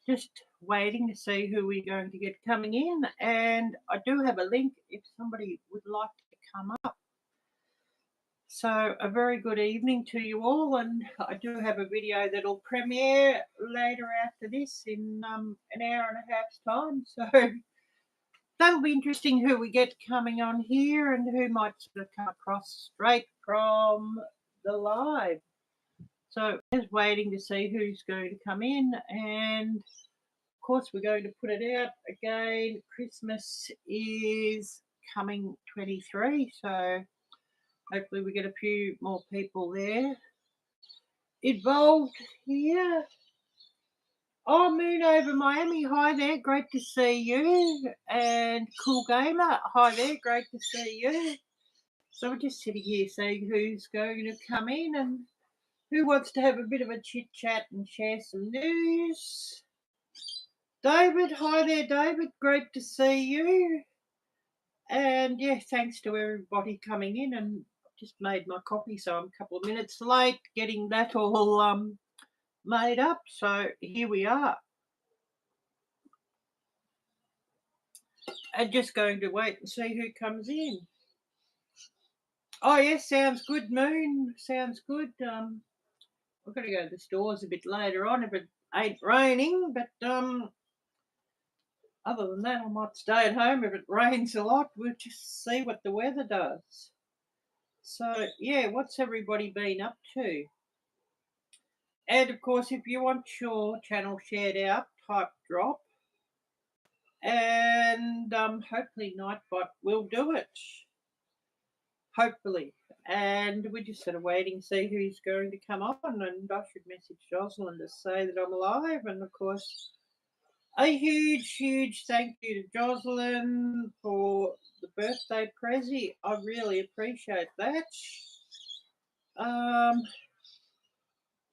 Just waiting to see who we're going to get coming in, and I do have a link if somebody would like to come up. So a very good evening to you all, and I do have a video that'll premiere later after this in an hour and a half's time. So that'll be interesting who we get coming on here and who might sort of come across straight from the live. So just waiting to see who's going to come in, and of course we're going to put it out again. Christmas is coming 23, so hopefully we get a few more people there involved here. Oh, Moon over Miami, hi there, great to see you. And Cool Gamer, hi there, great to see you. So we're just sitting here seeing who's going to come in and who wants to have a bit of a chit chat and share some news. David, hi there, David, great to see you. And yeah, thanks to everybody coming in, and I've just made my coffee, so I'm a couple of minutes late getting that all made up. So here we are. And just going to wait and see who comes in. Oh yes, sounds good, Moon. Sounds good. I've got to go to the stores a bit later on if it ain't raining, but other than that, I might stay at home. If it rains a lot, we'll just see what the weather does. So yeah, what's everybody been up to? And of course, if you want your channel shared out, type drop, and hopefully Nightbot will do it. Hopefully. And we're just sort of waiting to see who's going to come on, and I should message Jocelyn to say that I'm alive. And of course, a huge thank you to Jocelyn for the birthday present. I really appreciate that.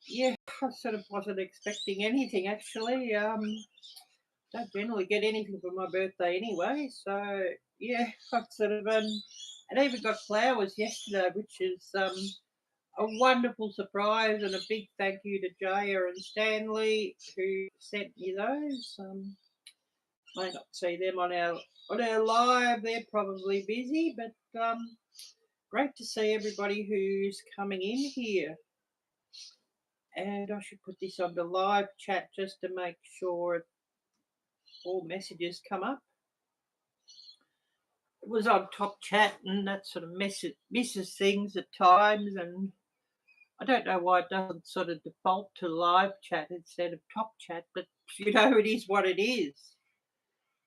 Yeah, I sort of wasn't expecting anything actually. Don't generally get anything for my birthday anyway, so yeah, I've sort of and I even got flowers yesterday, which is a wonderful surprise, and a big thank you to Jaya and Stanley who sent me those. May not see them on our live; they're probably busy, but great to see everybody who's coming in here. And I should put this on the live chat just to make sure all messages come up. It was on top chat, and that sort of misses things at times, and I don't know why it doesn't sort of default to live chat instead of top chat, but it is what it is.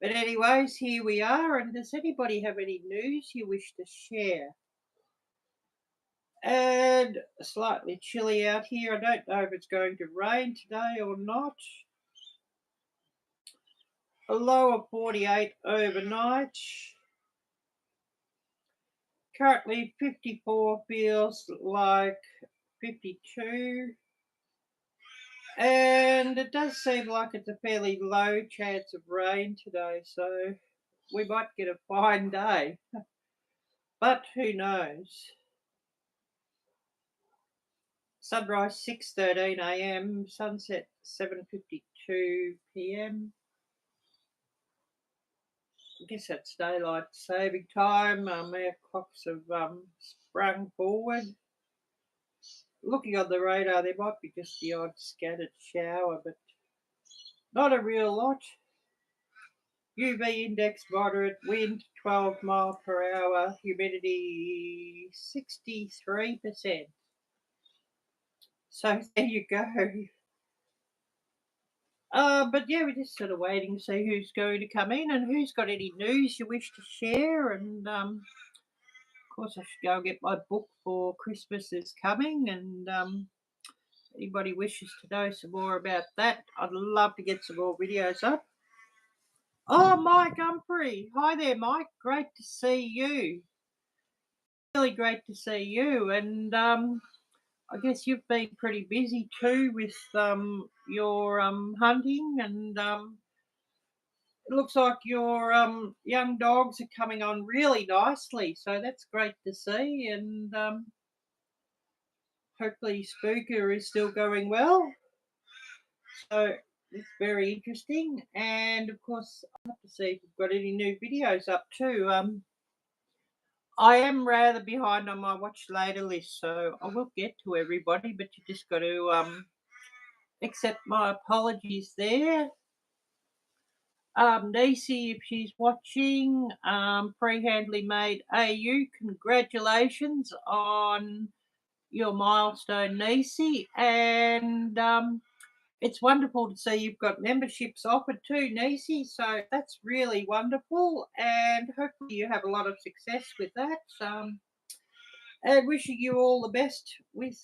But anyways, here we are, and does anybody have any news you wish to share? And slightly chilly out here. I don't know if it's going to rain today or not. A low of 48 overnight. Currently 54, feels like 52. And it does seem like it's a fairly low chance of rain today, so we might get a fine day. But who knows? Sunrise 6:13 a.m, sunset 7:52 p.m. I guess that's daylight saving time. Our clocks have sprung forward. Looking on the radar, there might be just the odd scattered shower, but not a real lot. UV index moderate, wind 12 miles per hour, humidity 63%. So there you go. But yeah, we're just sort of waiting to see who's going to come in and who's got any news you wish to share. And of course, I should go and get my book for Christmas is coming. And anybody wishes to know some more about that, I'd love to get some more videos up. Oh, Mike Humphrey. Hi there, Mike. Great to see you. Really great to see you. And I guess you've been pretty busy too with your hunting, and it looks like your young dogs are coming on really nicely. So that's great to see. And hopefully Spooker is still going well. So it's very interesting. And of course, I have to see if we've got any new videos up too. I am rather behind on my watch later list, so I will get to everybody, but you just got to accept my apologies there. Nisi, if she's watching, Freehandly Made AU, congratulations on your milestone, Nisi, and it's wonderful to see you've got memberships offered too, Nisi. So that's really wonderful, and hopefully you have a lot of success with that. And wishing you all the best with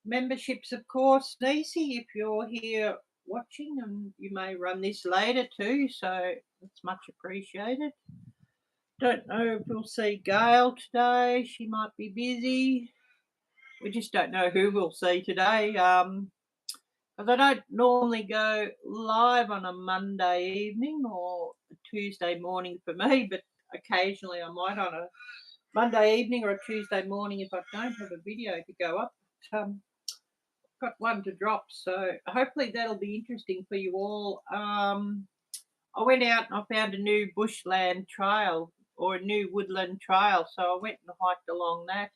memberships, of course, Nisi. If you're here watching, and you may run this later too, so it's much appreciated. Don't know if we'll see Gail today. She might be busy. We just don't know who we'll see today. Because I don't normally go live on a Monday evening or a Tuesday morning for me, but occasionally I might on a Monday evening or a Tuesday morning if I don't have a video to go up. Got one to drop, so hopefully that'll be interesting for you all. I went out and I found a new bushland trail or a new woodland trail, so I went and hiked along that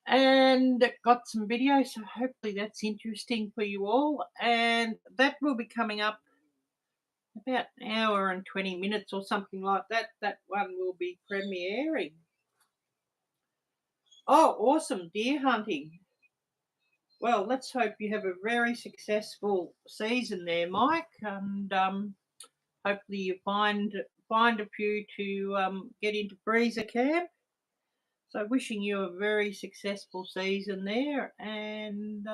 and got some video, so hopefully that's interesting for you all. And that will be coming up about an hour and 20 minutes or something like that. That one will be premiering. Oh, awesome, deer hunting. Well, let's hope you have a very successful season there, Mike, and hopefully you find a few to get into freezer camp. So wishing you a very successful season there, and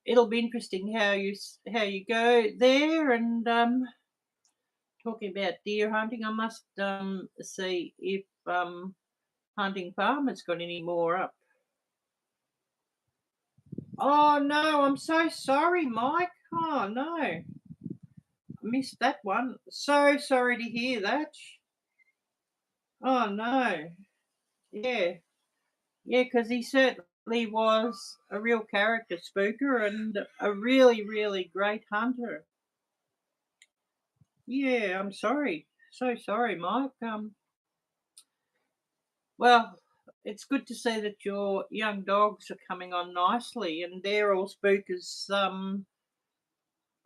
it'll be interesting how you go there. And talking about deer hunting, I must see if Hunting Farmer's got any more up. Oh no, I'm so sorry, Mike. Oh no, I missed that one. So sorry to hear that. Oh no, yeah, yeah, because he certainly was a real character spooker and a really, really great hunter. Yeah, I'm sorry. So sorry, Mike. Well, it's good to see that your young dogs are coming on nicely, and they're all spookers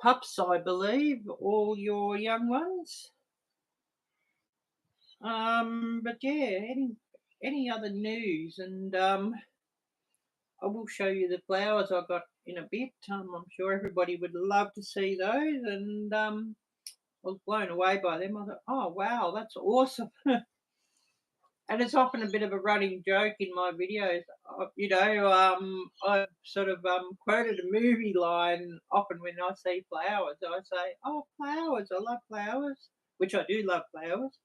pups, I believe, all your young ones. But yeah, any other news? And I will show you the flowers I got in a bit. I'm sure everybody would love to see those, and I was blown away by them. I thought, oh wow, that's awesome. And it's often a bit of a running joke in my videos. I sort of quoted a movie line often when I see flowers. I say, "Oh, flowers! I love flowers," which I do love flowers.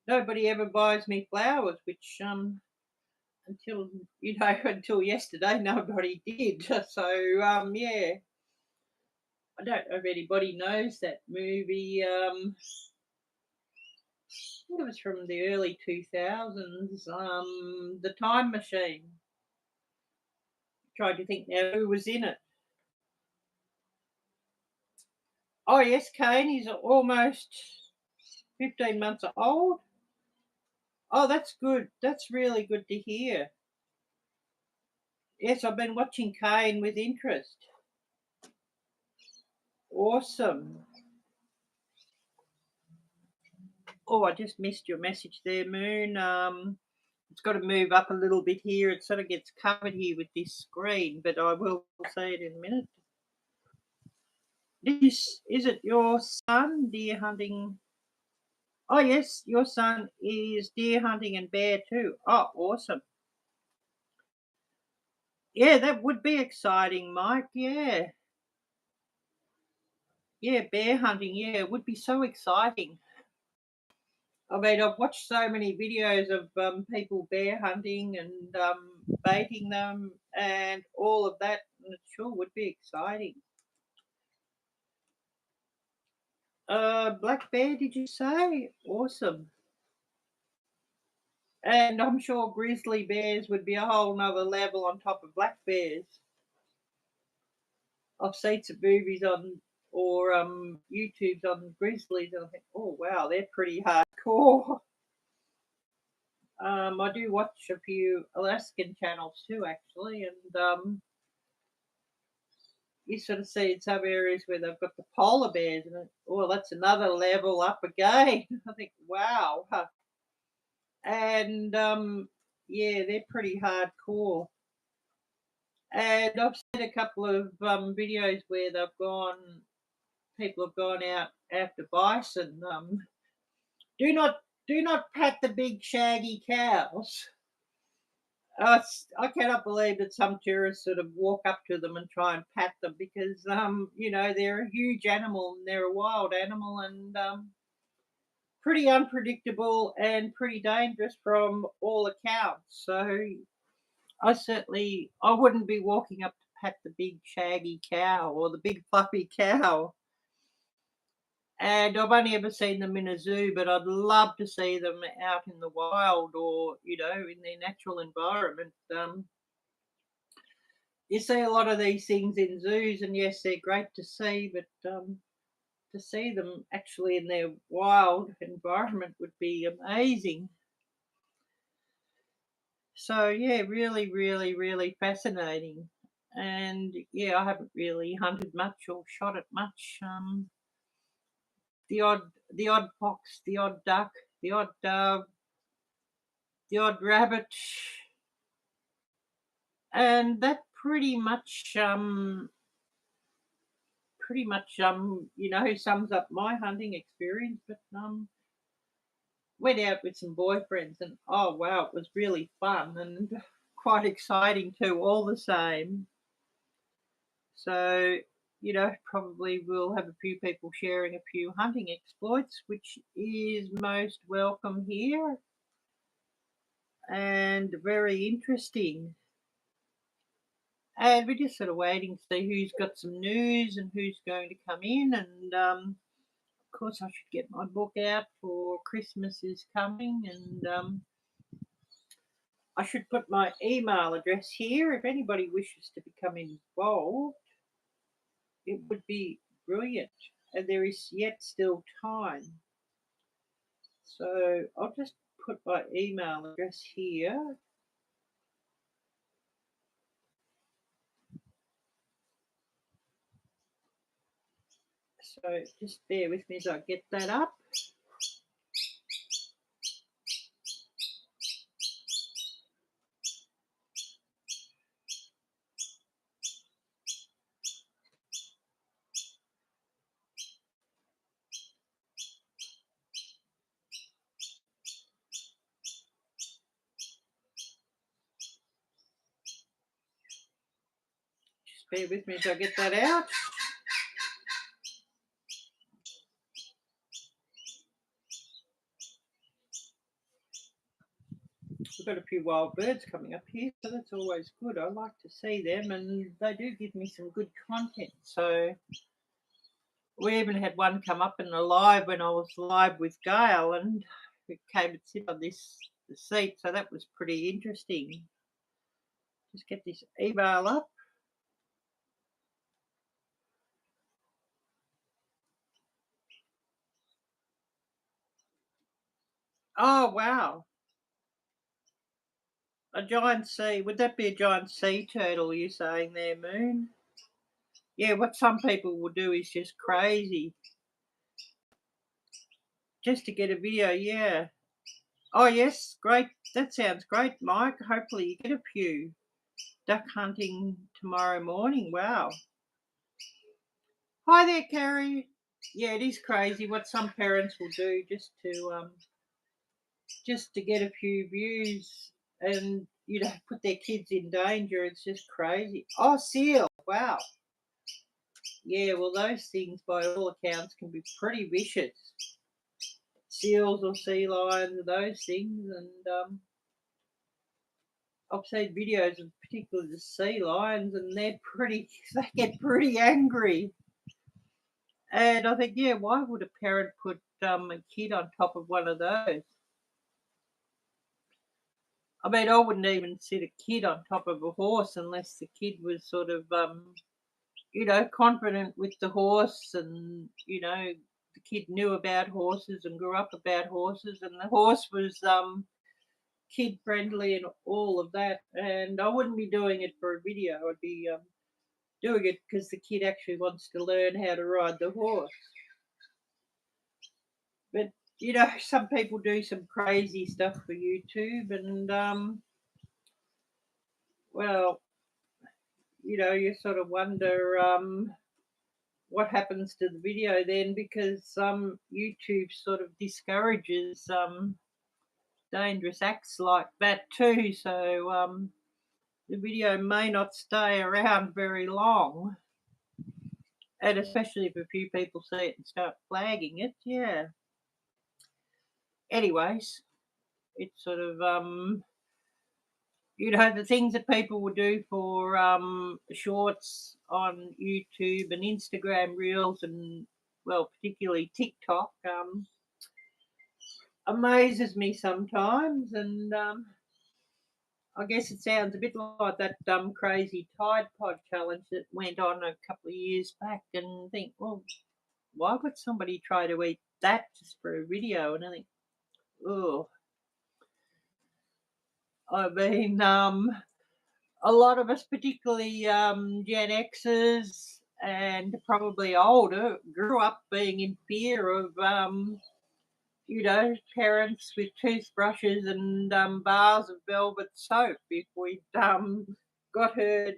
Nobody ever buys me flowers, which until until yesterday nobody did. So yeah, I don't know if anybody knows that movie. I think it was from the early 2000s. The Time Machine. Tried to think now who was in it. Oh yes, Kane. He's almost 15 months old. Oh, that's good. That's really good to hear. Yes, I've been watching Kane with interest. Awesome. Oh, I just missed your message there, Moon. It's got to move up a little bit here. It sort of gets covered here with this screen, but I will say it in a minute. Is it your son deer hunting? Oh yes, your son is deer hunting and bear too. Oh, awesome. Yeah, that would be exciting, Mike. Yeah. Yeah, bear hunting. Yeah, it would be so exciting. I mean, I've watched so many videos of people bear hunting and baiting them and all of that, and it sure would be exciting. Black bear, did you say? Awesome. And I'm sure grizzly bears would be a whole nother level on top of black bears. I've seen some movies on or YouTube's on grizzlies, and I think, oh wow, they're pretty hardcore. I do watch a few Alaskan channels too, actually, and you sort of see in some areas where they've got the polar bears, and oh, that's another level up again. I think, wow, huh. And yeah, they're pretty hardcore. And I've seen a couple of videos where people have gone out after bison. Do not do not pat the big shaggy cows. I cannot believe that some tourists sort of walk up to them and try and pat them because they're a huge animal and they're a wild animal and pretty unpredictable and pretty dangerous from all accounts. So I wouldn't be walking up to pat the big shaggy cow or the big fluffy cow. And I've only ever seen them in a zoo, but I'd love to see them out in the wild or, in their natural environment. You see a lot of these things in zoos, and yes, they're great to see, but to see them actually in their wild environment would be amazing. So, yeah, really, really, really fascinating. And yeah, I haven't really hunted much or shot at much. The odd fox, the odd duck, the odd dove, the odd rabbit, and that pretty much sums up my hunting experience. But went out with some boyfriends, and oh wow, it was really fun and quite exciting too, all the same. So probably we'll have a few people sharing a few hunting exploits, which is most welcome here and very interesting. And we're just sort of waiting to see who's got some news and who's going to come in. And of course, I should get my book out for Christmas is coming, and I should put my email address here. If anybody wishes to become involved, it would be brilliant. And there is yet still time. So I'll just put my email address here. So just bear with me as I get that up. Just bear with me as I get that out. We've got a few wild birds coming up here, so that's always good. I like to see them, and they do give me some good content. So we even had one come up in the live when I was live with Gail, and it came and sit on this seat, so that was pretty interesting. Just get this email up. Oh wow, a giant sea. Would that be a giant sea turtle? You saying there, Moon? Yeah, what some people will do is just crazy, just to get a video. Yeah. Oh yes, great. That sounds great, Mike. Hopefully you get a few. Duck hunting tomorrow morning. Wow. Hi there, Carrie. Yeah, it is crazy what some parents will do just to get a few views and put their kids in danger. It's just crazy. Oh, seal. Wow. Yeah, well those things by all accounts can be pretty vicious. Seals or sea lions, those things, and I've seen videos of particularly the sea lions, and they get pretty angry. And I think, yeah, why would a parent put a kid on top of one of those? I mean, I wouldn't even sit a kid on top of a horse unless the kid was sort of, confident with the horse, and the kid knew about horses and grew up about horses, and the horse was kid friendly and all of that. And I wouldn't be doing it for a video. I'd be doing it because the kid actually wants to learn how to ride the horse. But some people do some crazy stuff for YouTube, and well, you sort of wonder what happens to the video then, because YouTube sort of discourages dangerous acts like that too. So the video may not stay around very long, and especially if a few people see it and start flagging it. Yeah. Anyways, it's sort of the things that people will do for shorts on YouTube and Instagram reels, and well, particularly TikTok, amazes me sometimes. And I guess it sounds a bit like that crazy Tide Pod challenge that went on a couple of years back, and think, well, why would somebody try to eat that just for a video? And I think, oh, I mean, a lot of us, particularly Gen Xers and probably older, grew up being in fear of, parents with toothbrushes and bars of velvet soap if we'd got heard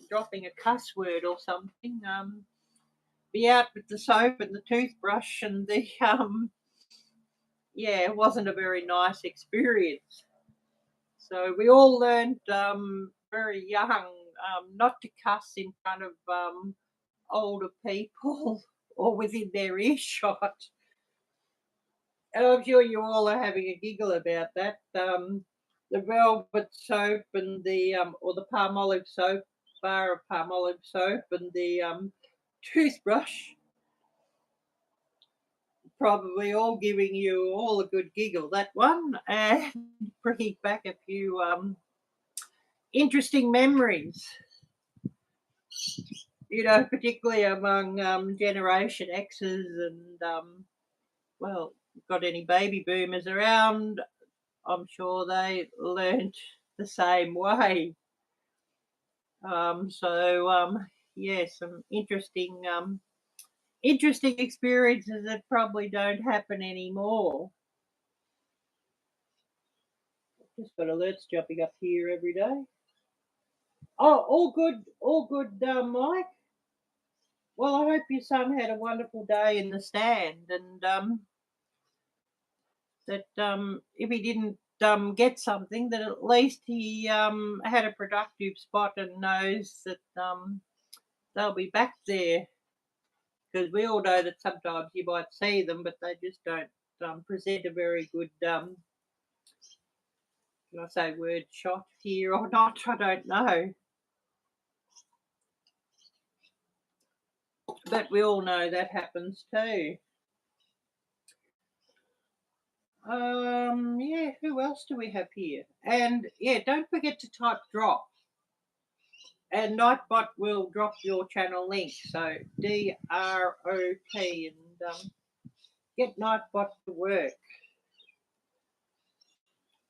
dropping a cuss word or something. Be out with the soap and the toothbrush, and the yeah, it wasn't a very nice experience. So we all learned very young not to cuss in front of older people or within their earshot. And I'm sure you all are having a giggle about that. The velvet soap and the or the palm olive soap, bar of palm olive soap, and the toothbrush, probably all giving you all a good giggle, that one, and bringing back a few interesting memories, particularly among Generation X's and, well, got any baby boomers around, I'm sure they learnt the same way. So yeah, some interesting experiences that probably don't happen anymore. Just got alerts jumping up here every day. Oh, all good, Mike. Well, I hope your son had a wonderful day in the stand, and that if he didn't get something, that at least he had a productive spot and knows that they'll be back there. Because we all know that sometimes you might see them, but they just don't present a very good, can I say word shot here or not? I don't know. But we all know that happens too. Yeah, who else do we have here? And yeah, don't forget to type drop. And Nightbot will drop your channel link. So DROP, and get Nightbot to work.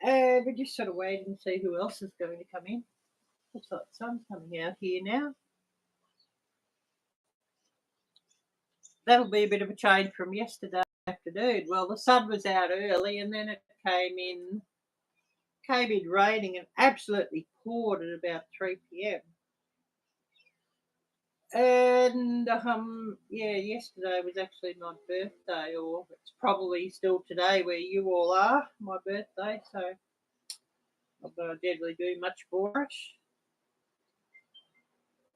And we're just sort of waiting to see who else is going to come in. Looks like the sun's coming out here now. That'll be a bit of a change from yesterday afternoon. Well, the sun was out early, and then it came in raining and absolutely poured at about 3 p.m. And yeah, yesterday was actually my birthday, or it's probably still today where you all are, my birthday. So I'm not going to generally do much for it.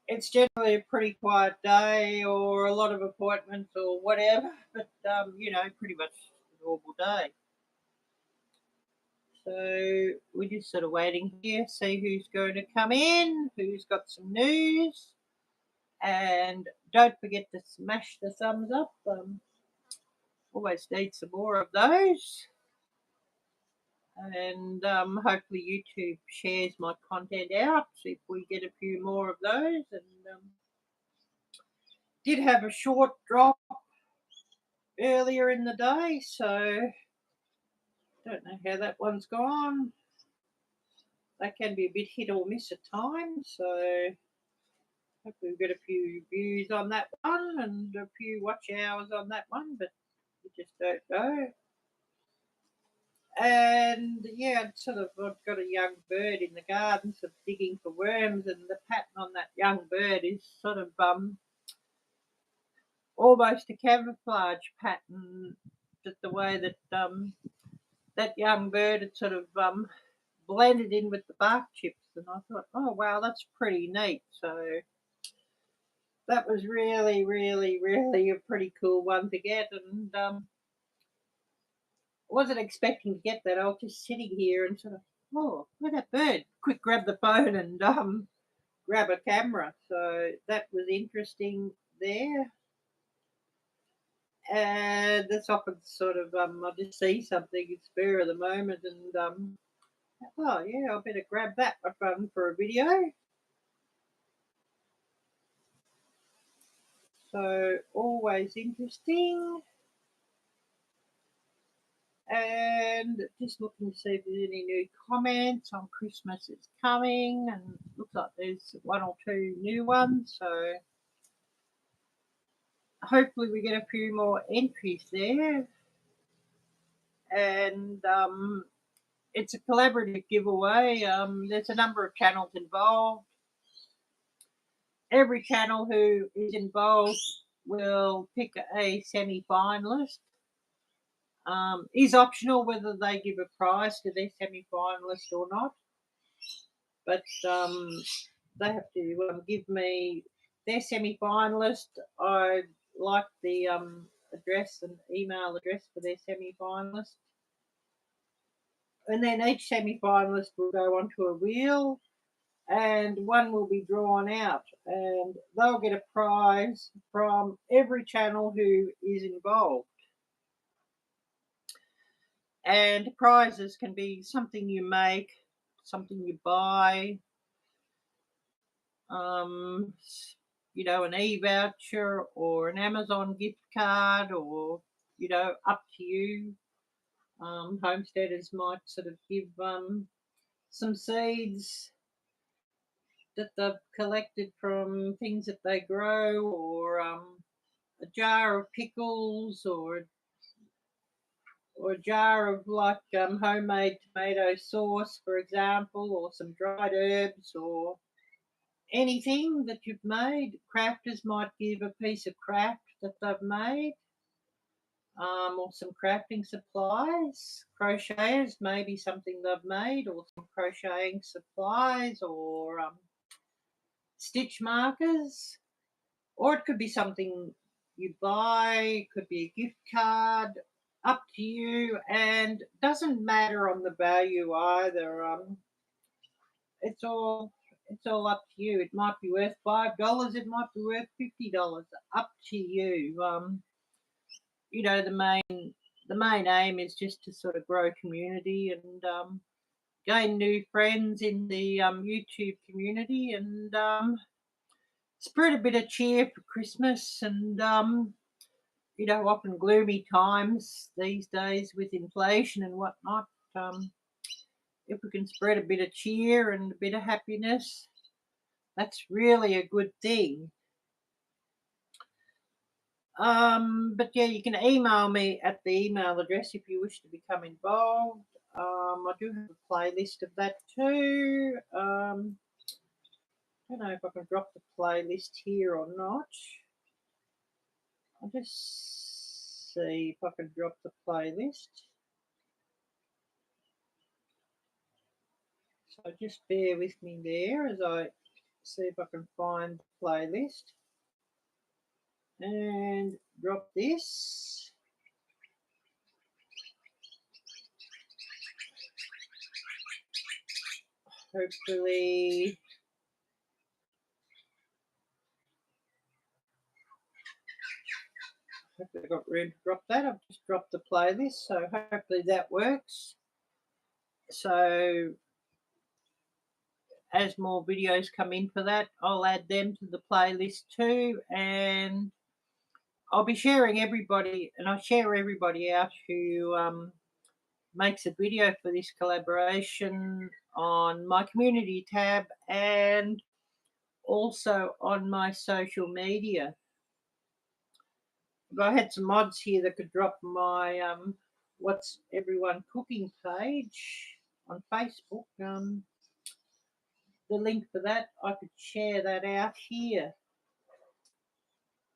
It's generally a pretty quiet day, or a lot of appointments, or whatever. But pretty much a normal day. So we're just sort of waiting here, see who's going to come in, who's got some news. And don't forget to smash the thumbs up. Always need some more of those. And hopefully YouTube shares my content out, see if we get a few more of those. And did have a short drop earlier in the day, so don't know how that one's gone. That can be a bit hit or miss at times, so hopefully we'll get a few views on that one and a few watch hours on that one, but you just don't know. And yeah, I've got a young bird in the garden, sort of digging for worms, and the pattern on that young bird is sort of almost a camouflage pattern, just the way that that young bird had sort of blended in with the bark chips, and I thought, oh wow, that's pretty neat. So that was really, really, really a pretty cool one to get, and wasn't expecting to get that. I was just sitting here and sort of, oh, look at that bird! Quick, grab the phone and grab a camera. So that was interesting there. And that's often sort of I just see something, it's spare of the moment, and oh yeah, I better grab that one for a video. So always interesting. And just looking to see if there's any new comments on Christmas is coming, and looks like there's one or two new ones, so hopefully we get a few more entries there. And it's a collaborative giveaway. There's a number of channels involved. Every channel who is involved will pick a semi-finalist. Is optional whether they give a prize to their semi-finalist or not, but they have to give me their semi-finalist. I'd like the address and email address for their semi-finalist, and then each semi-finalist will go onto a wheel, and one will be drawn out, and they'll get a prize from every channel who is involved. And prizes can be something you make, something you buy, you know, an e-voucher or an Amazon gift card, or, you know, up to you. Homesteaders might sort of give some seeds that they've collected from things that they grow, or a jar of pickles, or a jar of like homemade tomato sauce, for example, or some dried herbs, or anything that you've made. Crafters might give a piece of craft that they've made, or some crafting supplies. Crocheters, maybe something they've made, or some crocheting supplies, or stitch markers, or it could be something you buy, it could be a gift card, up to you, and doesn't matter on the value either. It's all up to you. It might be worth $5, it might be worth $50, up to you. You know, the main aim is just to sort of grow community and gain new friends in the YouTube community, and spread a bit of cheer for Christmas, and you know, often gloomy times these days with inflation and whatnot. If we can spread a bit of cheer and a bit of happiness, that's really a good thing. But yeah, you can email me at the email address if you wish to become involved. I do have a playlist of that too. I don't know if I can drop the playlist here or not. I'll just see if I can drop the playlist. So just bear with me there as I see if I can find the playlist and drop this. Hopefully I got room to drop that. I've just dropped the playlist, so hopefully that works. So as more videos come in for that, I'll add them to the playlist too, and I'll be sharing everybody, and I share everybody out who makes a video for this collaboration on my community tab and also on my social media. If I had some mods here that could drop my What's Everyone Cooking page on Facebook, the link for that, I could share that out here.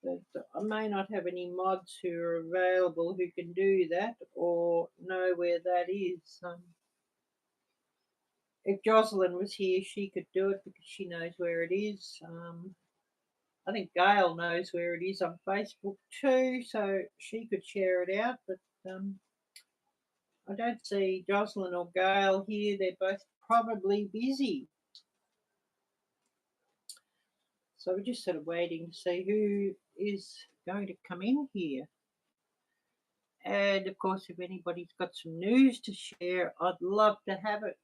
But I may not have any mods who are available who can do that or know where that is. If Jocelyn was here, she could do it because she knows where it is. I think Gail knows where it is on Facebook too, so she could share it out. But I don't see Jocelyn or Gail here. They're both probably busy. So we're just sort of waiting to see who is going to come in here. And of course, if anybody's got some news to share, I'd love to have it.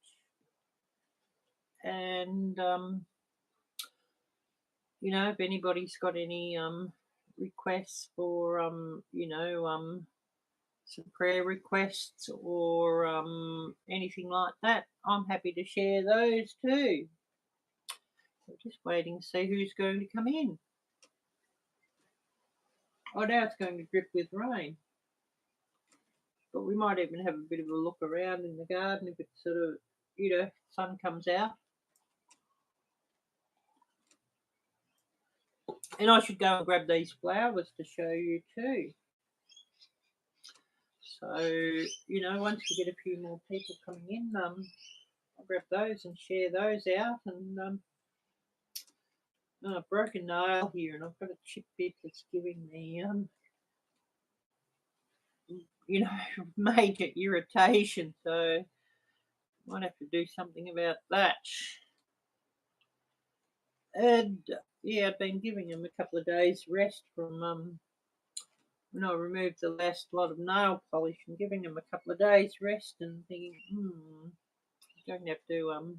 And you know, if anybody's got any requests for some prayer requests or anything like that, I'm happy to share those too. So just waiting to see who's going to come in. Oh, now it's going to drip with rain. But we might even have a bit of a look around in the garden if it's sort of, sun comes out. And I should go and grab these flowers to show you too. So, once we get a few more people coming in, I'll grab those and share those out. And I've broken nail here and I've got a chip bit that's giving me, major irritation. So I might have to do something about that. And yeah, I've been giving them a couple of days rest from when I removed the last lot of nail polish and giving them a couple of days rest and thinking, I'm going to have to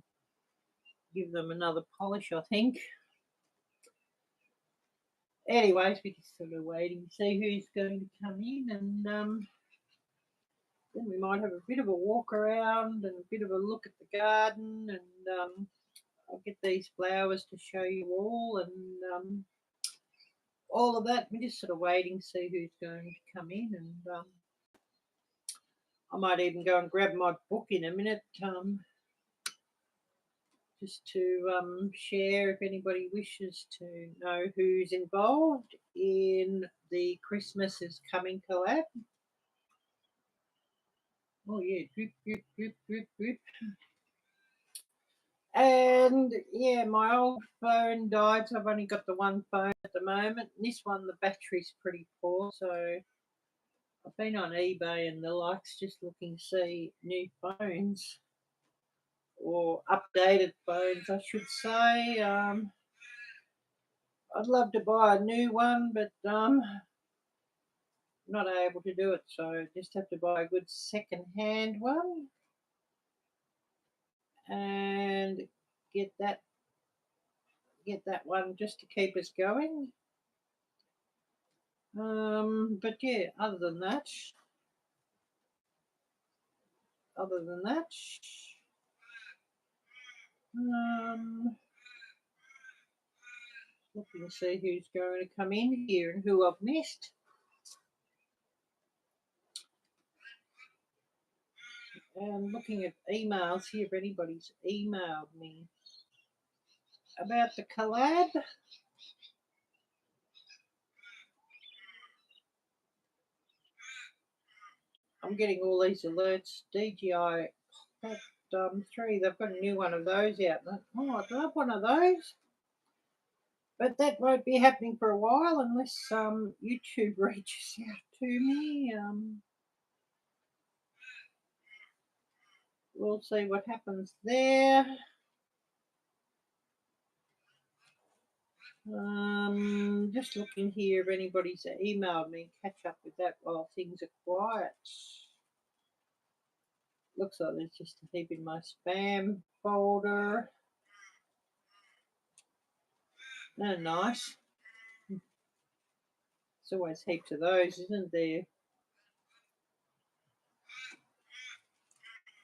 give them another polish, I think. Anyways, we're just sort of waiting to see who's going to come in, and then we might have a bit of a walk around and a bit of a look at the garden, and I'll get these flowers to show you all, and all of that. We're just sort of waiting to see who's going to come in, and I might even go and grab my book in a minute, just to share if anybody wishes to know who's involved in the Christmas is Coming collab. Oh yeah, drip, drip, drip, drip, drip. And yeah, my old phone died, so I've only got the one phone at the moment. This one, the battery's pretty poor, so I've been on eBay and the likes just looking to see new phones or updated phones, I should say. I'd love to buy a new one, but not able to do it, so just have to buy a good second-hand one and get that one just to keep us going. But yeah, other than that, looking to see who's going to come in here and who I've missed. And looking at emails here, if anybody's emailed me about the collab. I'm getting all these alerts. DJI Pocket 3, they've got a new one of those out. Oh, I'd love one of those. But that won't be happening for a while unless YouTube reaches out to me. We'll see what happens there. Just looking here if anybody's emailed me, catch up with that while things are quiet. Looks like there's just a heap in my spam folder. Oh, nice. There's always heaps of those, isn't there?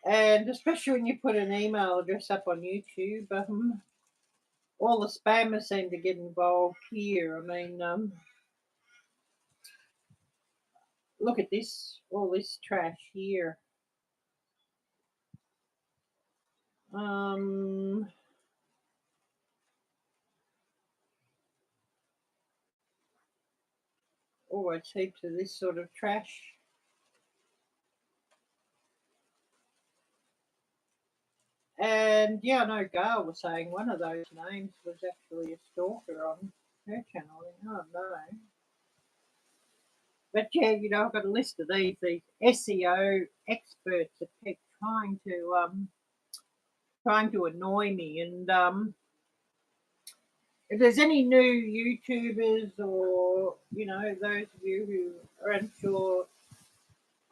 And especially when you put an email address up on YouTube, all the spammers seem to get involved here. I mean, look at this, all this trash here. Always heaps of this sort of trash. And yeah, I know Gail was saying one of those names was actually a stalker on her channel. I don't know. But yeah, you know, I've got a list of these SEO experts that keep trying to annoy me. And if there's any new YouTubers or, you know, those of you who are unsure,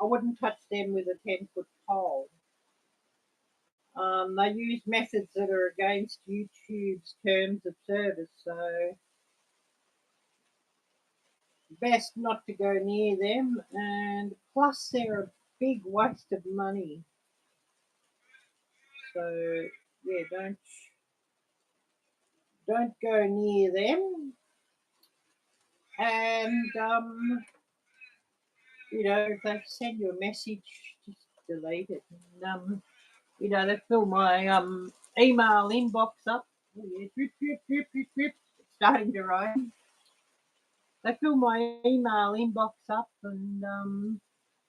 I wouldn't touch them with a 10-foot pole. They use methods that are against YouTube's terms of service, so best not to go near them. And plus, they're a big waste of money. So yeah, don't go near them. And you know, if they send you a message, just delete it. And you know, they fill my email inbox up. Oh, yeah, drip, drip, drip, drip, drip. It's starting to rain. They fill my email inbox up and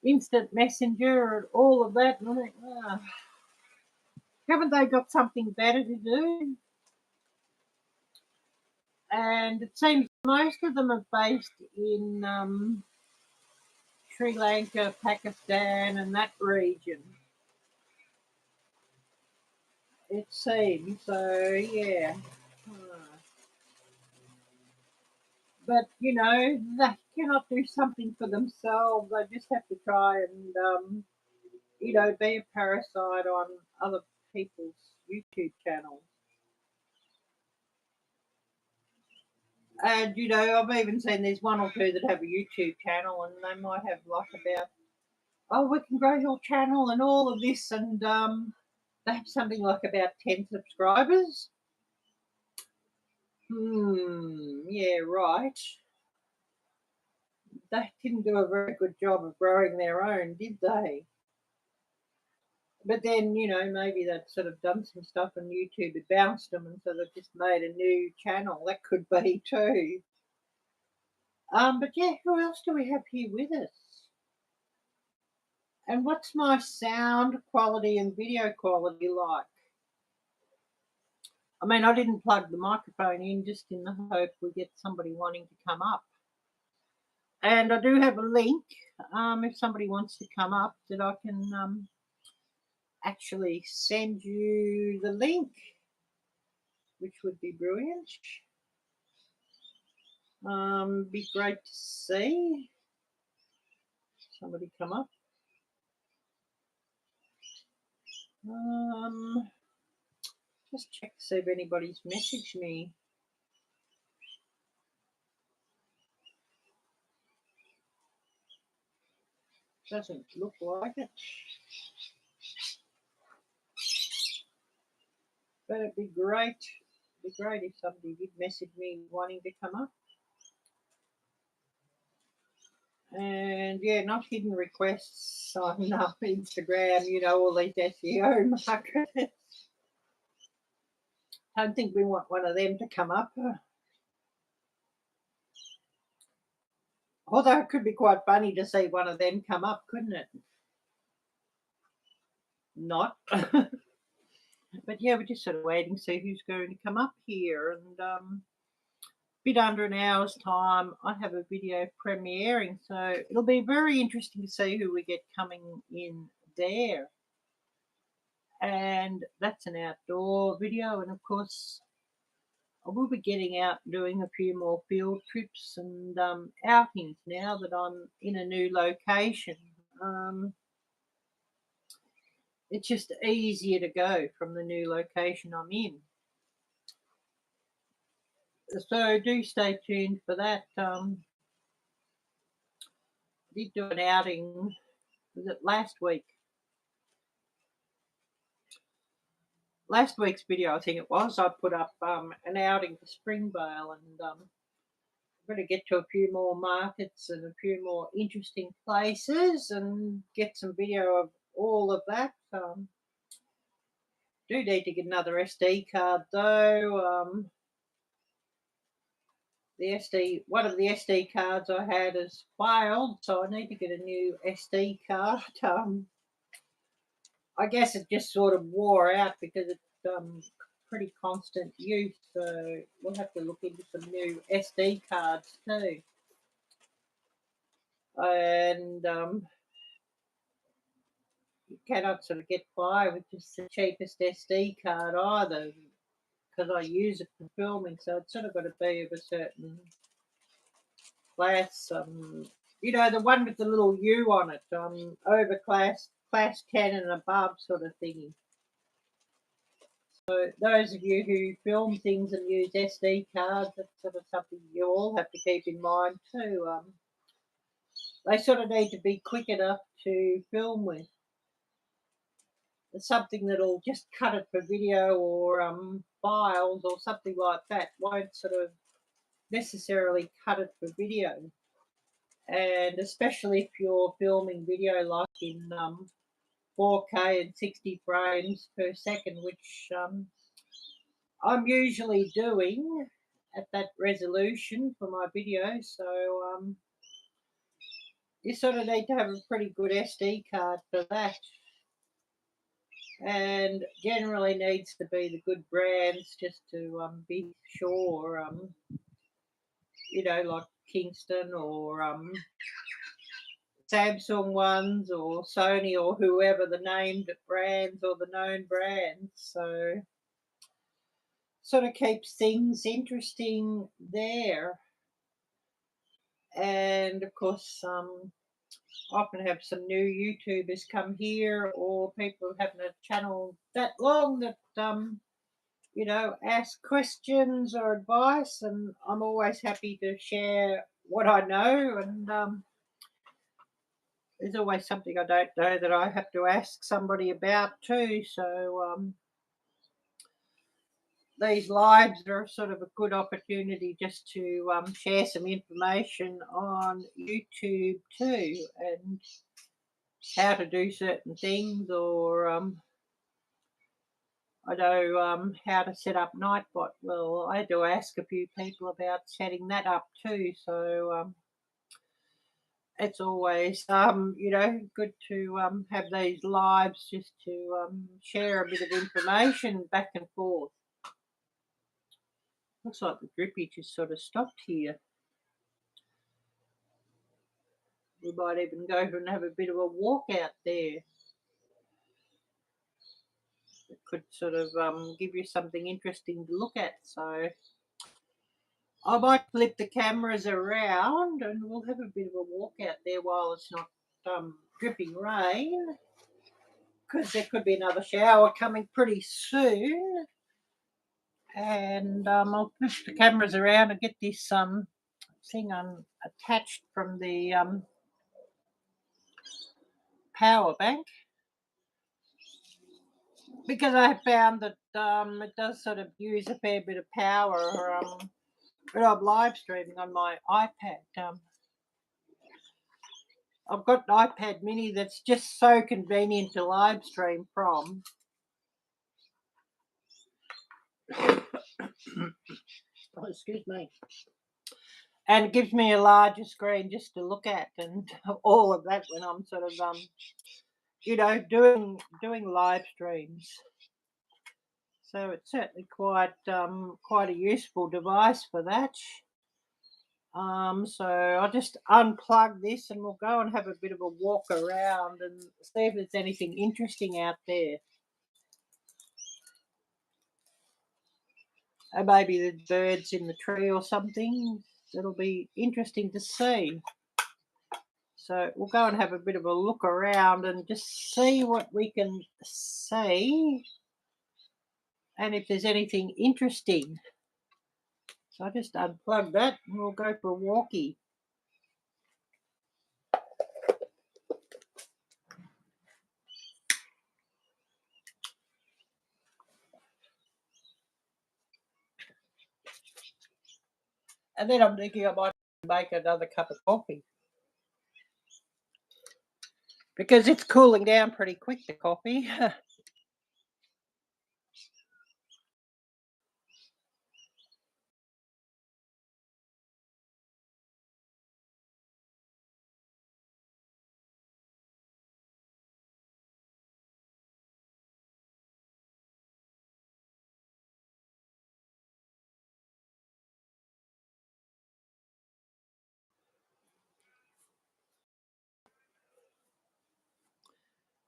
instant messenger and all of that. And I think, haven't they got something better to do? And it seems most of them are based in Sri Lanka, Pakistan, and that region. It seems so, yeah. But you know, they cannot do something for themselves. They just have to try and you know, be a parasite on other people's YouTube channels. And you know, I've even seen there's one or two that have a YouTube channel, and they might have like about, oh, we can grow your channel and all of this, and they have something like about 10 subscribers. Yeah, right. They didn't do a very good job of growing their own, did they? But then, you know, maybe they'd sort of done some stuff on YouTube, it bounced them, and so they've just made a new channel. That could be too. But yeah, who else do we have here with us? And what's my sound quality and video quality like? I mean, I didn't plug the microphone in just in the hope we get somebody wanting to come up. And I do have a link if somebody wants to come up that I can actually send you the link, which would be brilliant. Be great to see somebody come up. Just check to see if anybody's messaged me. Doesn't look like it. But it'd be great. It'd be great if somebody did message me wanting to come up. And yeah, not hidden requests on Instagram, you know, all these SEO marketers. I don't think we want one of them to come up. Although it could be quite funny to see one of them come up, couldn't it? Not. But yeah, we're just sort of waiting to see who's going to come up here. And bit under an hour's time, I have a video premiering, so it'll be very interesting to see who we get coming in there. And that's an outdoor video, and of course I will be getting out and doing a few more field trips and outings now that I'm in a new location. It's just easier to go from the new location I'm in. So do stay tuned for that. did do an outing, was it last week? Last week's video, I think it was, I put up an outing to Springvale, and I'm going to get to a few more markets and a few more interesting places and get some video of all of that. Do need to get another SD card though. One of the SD cards I had is failed, so I need to get a new SD card. I guess it just sort of wore out because it's pretty constant use, so we'll have to look into some new SD cards too. And you cannot sort of get by with just the cheapest SD card either, because I use it for filming, so it's sort of got to be of a certain class. The one with the little U on it, over class 10 and above sort of thingy. So those of you who film things and use SD cards, that's sort of something you all have to keep in mind too. They sort of need to be quick enough to film with. Something that'll just cut it for video or files or something like that won't sort of necessarily cut it for video. And especially if you're filming video like in 4K and 60 frames per second, which I'm usually doing at that resolution for my videos. So you sort of need to have a pretty good SD card for that. And generally needs to be the good brands, just to be sure, like Kingston or Samsung ones or Sony or whoever, the named brands or the known brands. So sort of keeps things interesting there. And of course, often have some new YouTubers come here, or people who haven't a channel that long that ask questions or advice, and I'm always happy to share what I know. And there's always something I don't know that I have to ask somebody about too. So these lives are sort of a good opportunity just to share some information on YouTube too, and how to do certain things, or I know how to set up Nightbot. Well, I had to ask a few people about setting that up too. So it's always good to have these lives just to share a bit of information back and forth. Looks like the drippy just sort of stopped here. We might even go and have a bit of a walk out there. It could sort of give you something interesting to look at. So I might flip the cameras around and we'll have a bit of a walk out there while it's not dripping rain, because there could be another shower coming pretty soon. And I'll push the cameras around and get this thing attached from the power bank, because I found that it does sort of use a fair bit of power when I'm live streaming on my iPad. I've got an iPad mini that's just so convenient to live stream from. Oh, excuse me. And it gives me a larger screen just to look at, and all of that when I'm sort of doing live streams. So it's certainly quite a useful device for that. So I'll just unplug this and we'll go and have a bit of a walk around and see if there's anything interesting out there. Or maybe there's birds in the tree or something. It'll be interesting to see. So we'll go and have a bit of a look around and just see what we can see, and if there's anything interesting. So I just unplug that and we'll go for a walkie. And then I'm thinking I might make another cup of coffee. Because it's cooling down pretty quick, the coffee.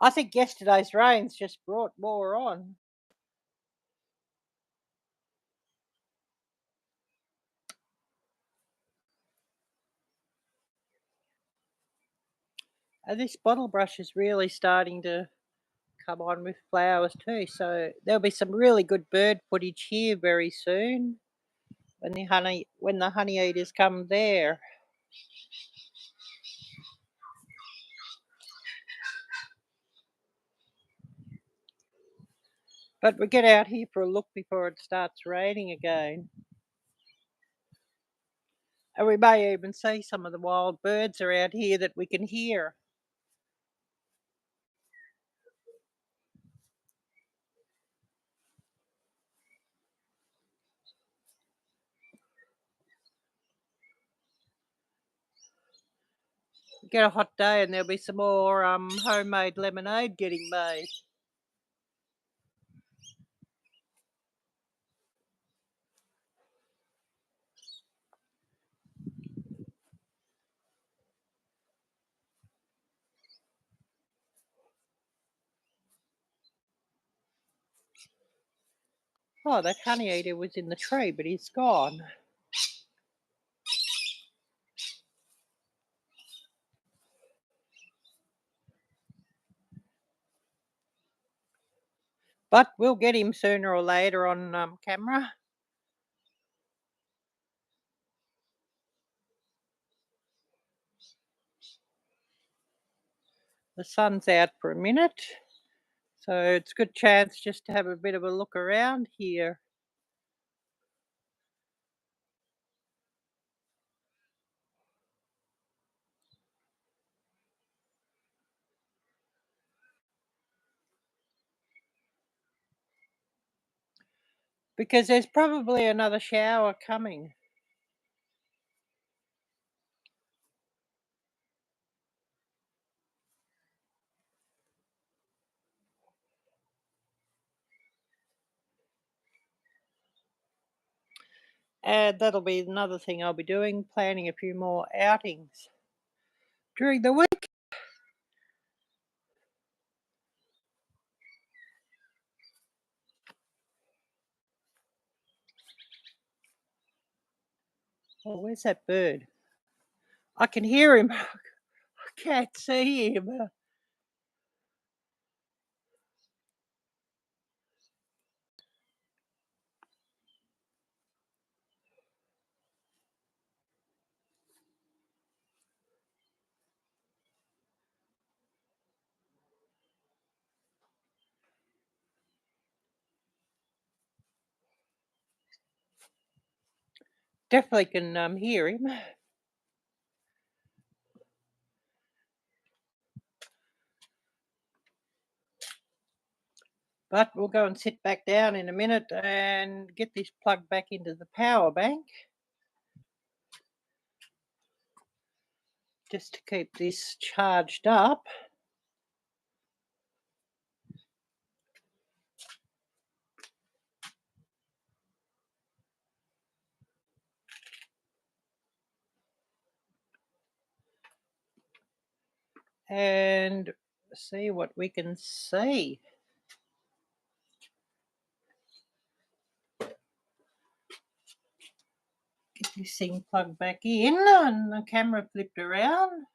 I think yesterday's rains just brought more on. And this bottle brush is really starting to come on with flowers too. So there'll be some really good bird footage here very soon when the honey eaters come there. But we get out here for a look before it starts raining again. And we may even see some of the wild birds around here that we can hear. We get a hot day and there'll be some more homemade lemonade getting made. Oh, that honey eater was in the tree, but he's gone. But we'll get him sooner or later on camera. The sun's out for a minute, so it's a good chance just to have a bit of a look around here. Because there's probably another shower coming. And that'll be another thing I'll be doing, planning a few more outings during the week. Oh, where's that bird? I can hear him. I can't see him. Definitely can hear him. But we'll go and sit back down in a minute and get this plugged back into the power bank. Just to keep this charged up. And see what we can see. Get this thing plugged back in and the camera flipped around.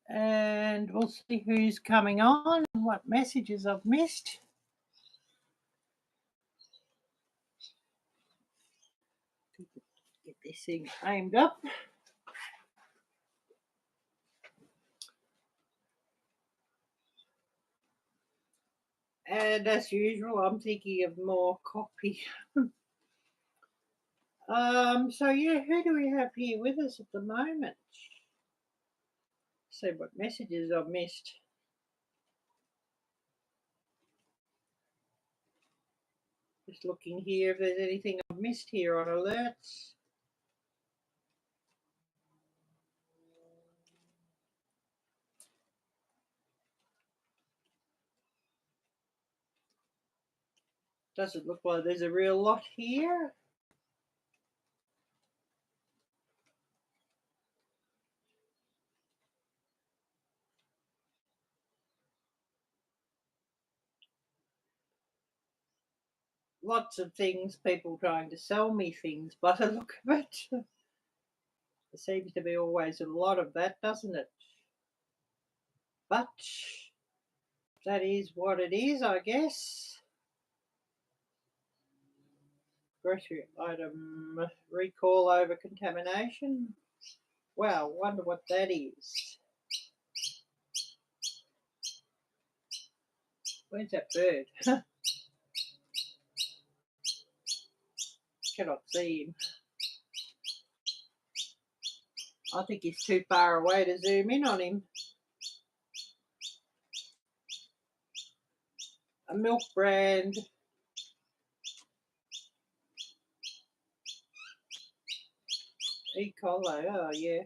And we'll see who's coming on and what messages I've missed. Get this thing aimed up. And as usual, I'm thinking of more copy. So yeah, who do we have here with us at the moment? See what messages I've missed. Just looking here if there's anything I've missed here on alerts. Doesn't look like there's a real lot here. Lots of things, people trying to sell me things by the look of it. There seems to be always a lot of that, doesn't it? But that is what it is, I guess. Grocery item recall over contamination. Wow, wonder what that is. Where's that bird? Cannot see him. I think he's too far away to zoom in on him. A milk brand. E. coli, oh yeah.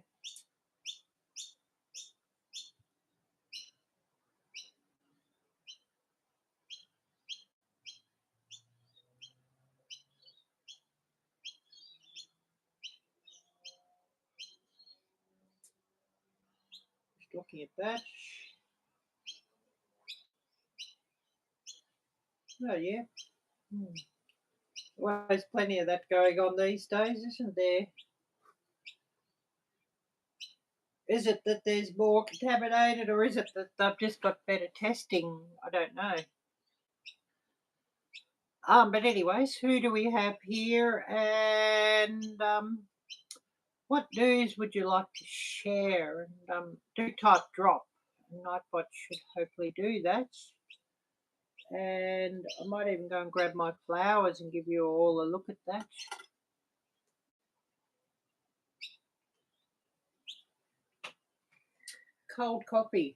Just looking at that. Oh yeah. Well, there's plenty of that going on these days, isn't there? Is it that there's more contaminated, or is it that they've just got better testing? I don't know. But anyways, who do we have here? And what news would you like to share? And do type drop. Nightbot should hopefully do that. And I might even go and grab my flowers and give you all a look at that. Cold coffee.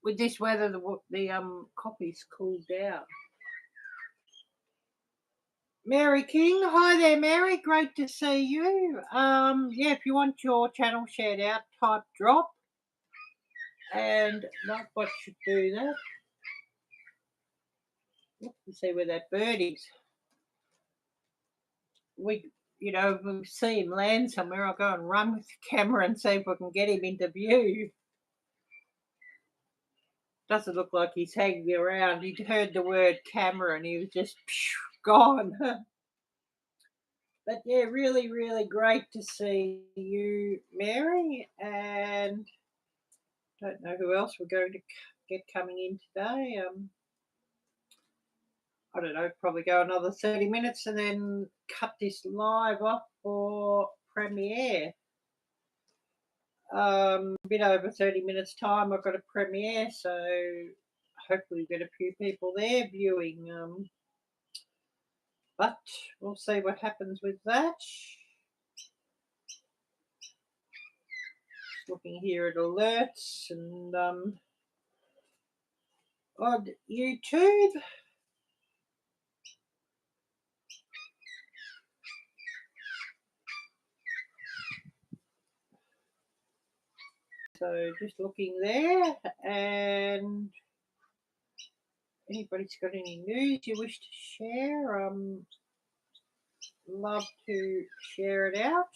With this weather, the coffee's cooled down. Mary King, hi there, Mary. Great to see you. Yeah, if you want your channel shared out, type drop, and Nightbot should do that. Let's see where that bird is. If we see him land somewhere, I'll go and run with the camera and see if we can get him into view. Doesn't look like he's hanging around. He'd heard the word camera and he was just gone. But yeah, really, really great to see you, Mary. And don't know who else we're going to get coming in today. I don't know, probably go another 30 minutes and then cut this live off for premiere. A bit over 30 minutes time, I've got a premiere, so hopefully get a few people there viewing. But we'll see what happens with that. Just looking here at alerts and on YouTube. So just looking there, and anybody's got any news you wish to share, love to share it out.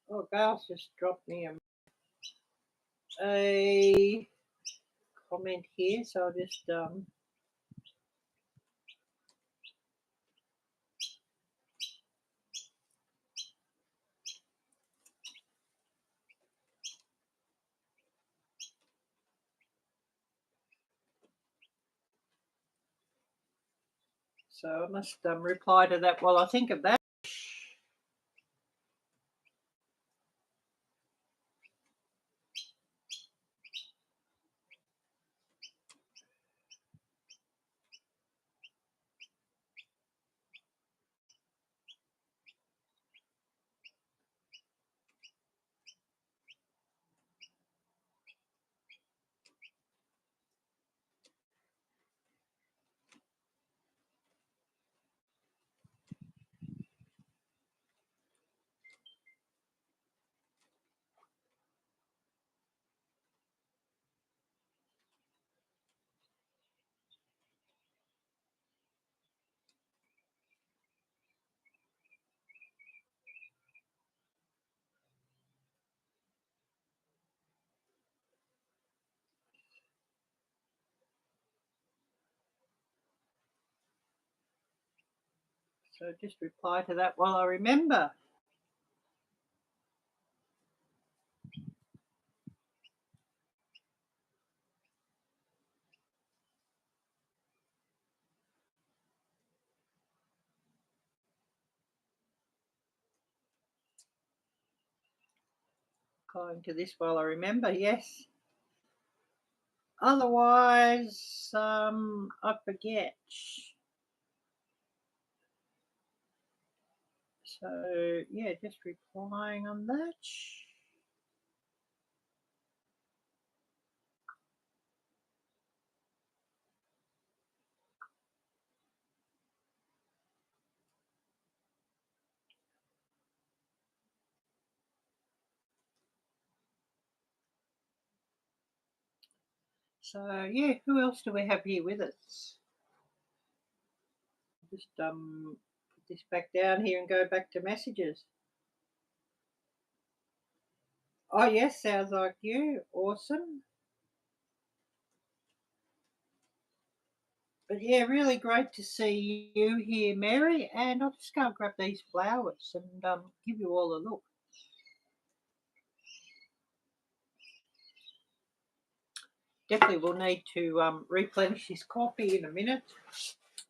Oh, Gail's just dropped me a comment here, so I'll just So I must reply to that while I think of that. So just reply to that while I remember. Going to this while I remember, yes. Otherwise, I forget. So, yeah, just replying on that. So, yeah, who else do we have here with us? Just put this back down here and go back to messages. Oh, yes, sounds like you. Awesome. But yeah, really great to see you here, Mary. And I'll just go and grab these flowers and give you all a look. Definitely will need to replenish this coffee in a minute.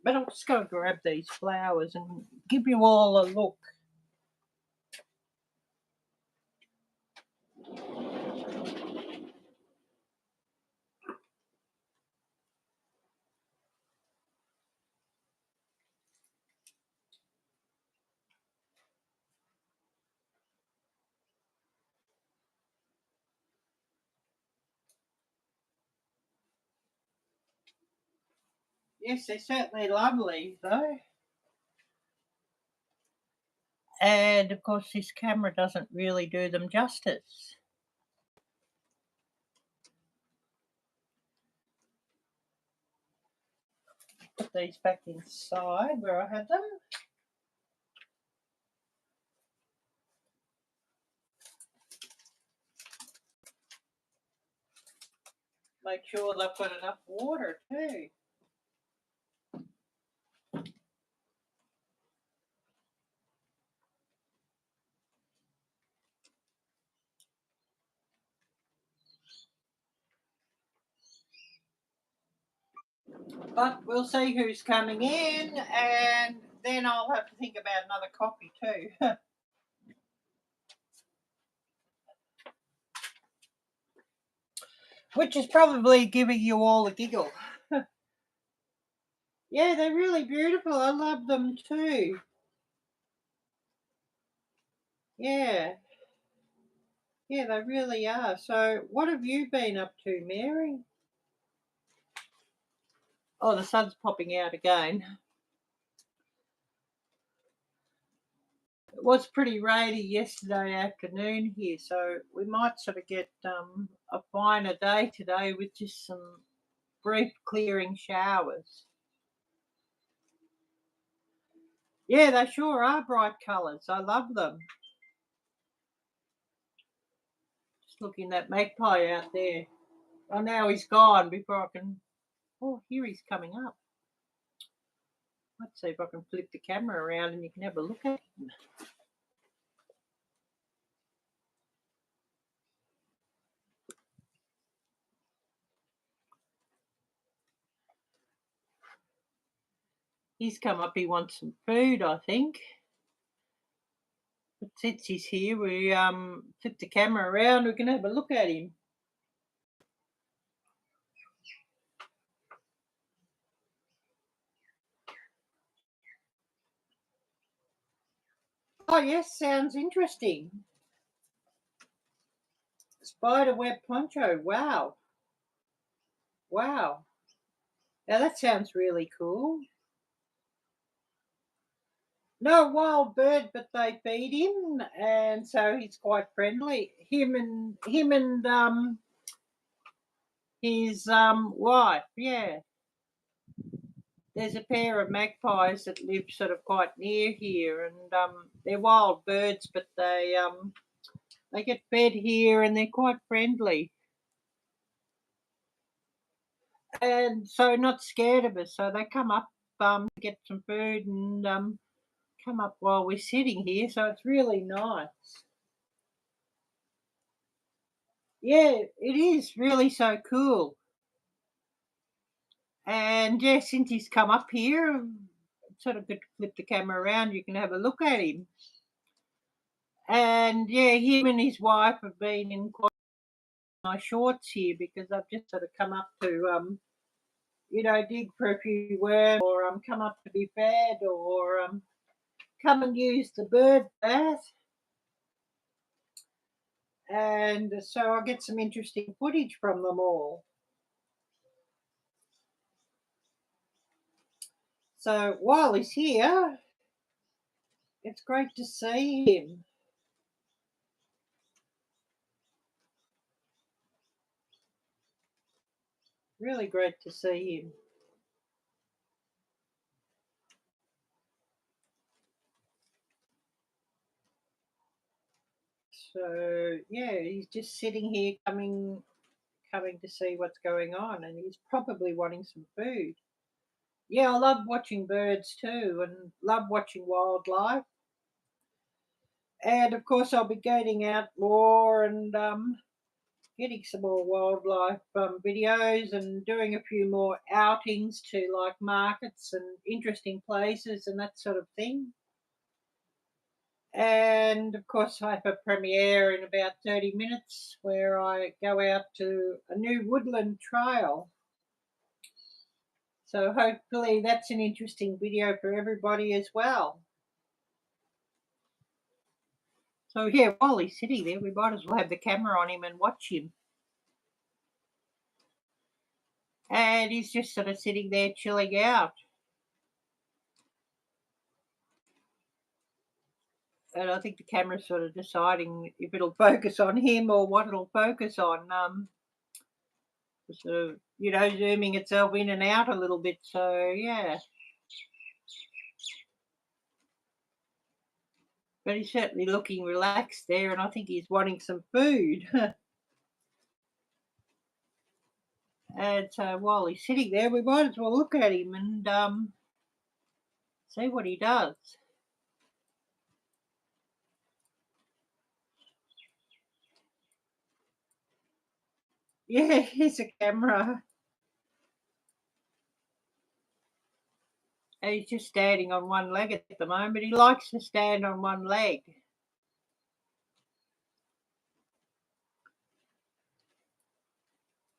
But I'll just go and grab these flowers and give you all a look. Yes, they're certainly lovely, though. And of course, this camera doesn't really do them justice. Put these back inside where I had them. Make sure they've got enough water too. But we'll see who's coming in, and then I'll have to think about another coffee too. Which is probably giving you all a giggle. Yeah, they're really beautiful. I love them too. Yeah. Yeah, they really are. So, what have you been up to, Mary? Oh, the sun's popping out again. It was pretty rainy yesterday afternoon here, so we might sort of get a finer day today with just some brief clearing showers. Yeah, they sure are bright colours. I love them. Just looking at that magpie out there. Oh, now he's gone before I can. Oh, here he's coming up. Let's see if I can flip the camera around and you can have a look at him. He's come up, he wants some food, I think. But since he's here, we flip the camera around, we can have a look at him. Oh yes, sounds interesting. Spider web poncho, wow. Wow. Now that sounds really cool. No wild bird, but they feed him, and so he's quite friendly. Him and his wife, yeah. There's a pair of magpies that live sort of quite near here, and they're wild birds, but they get fed here, and they're quite friendly, and so not scared of us. So they come up to get some food and come up while we're sitting here. So it's really nice. Yeah, it is really so cool. And yeah, since he's come up here, it's sort of good to flip the camera around. You can have a look at him. And yeah, him and his wife have been in quite my shorts here because I've just sort of come up to dig for a few worms, or come up to be fed, or come and use the bird bath. And so I'll get some interesting footage from them all. So while he's here, it's great to see him. Really great to see him. So yeah, he's just sitting here coming to see what's going on, and he's probably wanting some food. Yeah, I love watching birds too, and love watching wildlife. And of course, I'll be getting out more and getting some more wildlife videos and doing a few more outings to like markets and interesting places and that sort of thing. And of course, I have a premiere in about 30 minutes where I go out to a new woodland trail. So hopefully that's an interesting video for everybody as well. So yeah, while he's sitting there, we might as well have the camera on him and watch him. And he's just sort of sitting there chilling out. And I think the camera's sort of deciding if it'll focus on him or what it'll focus on. Sort of, zooming itself in and out a little bit. So yeah. But he's certainly looking relaxed there, and I think he's wanting some food. And so while he's sitting there, we might as well look at him and see what he does. Yeah, here's a camera. And he's just standing on one leg at the moment. He likes to stand on one leg.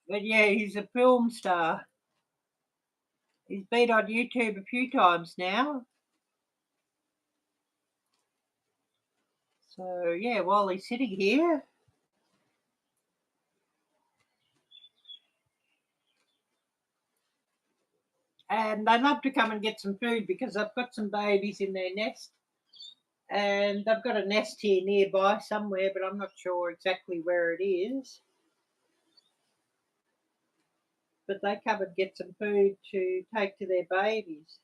But yeah, he's a film star. He's been on YouTube a few times now. So yeah, while he's sitting here, and they love to come and get some food because I've got some babies in their nest, and they've got a nest here nearby somewhere, but I'm not sure exactly where it is. But they come and get some food to take to their babies.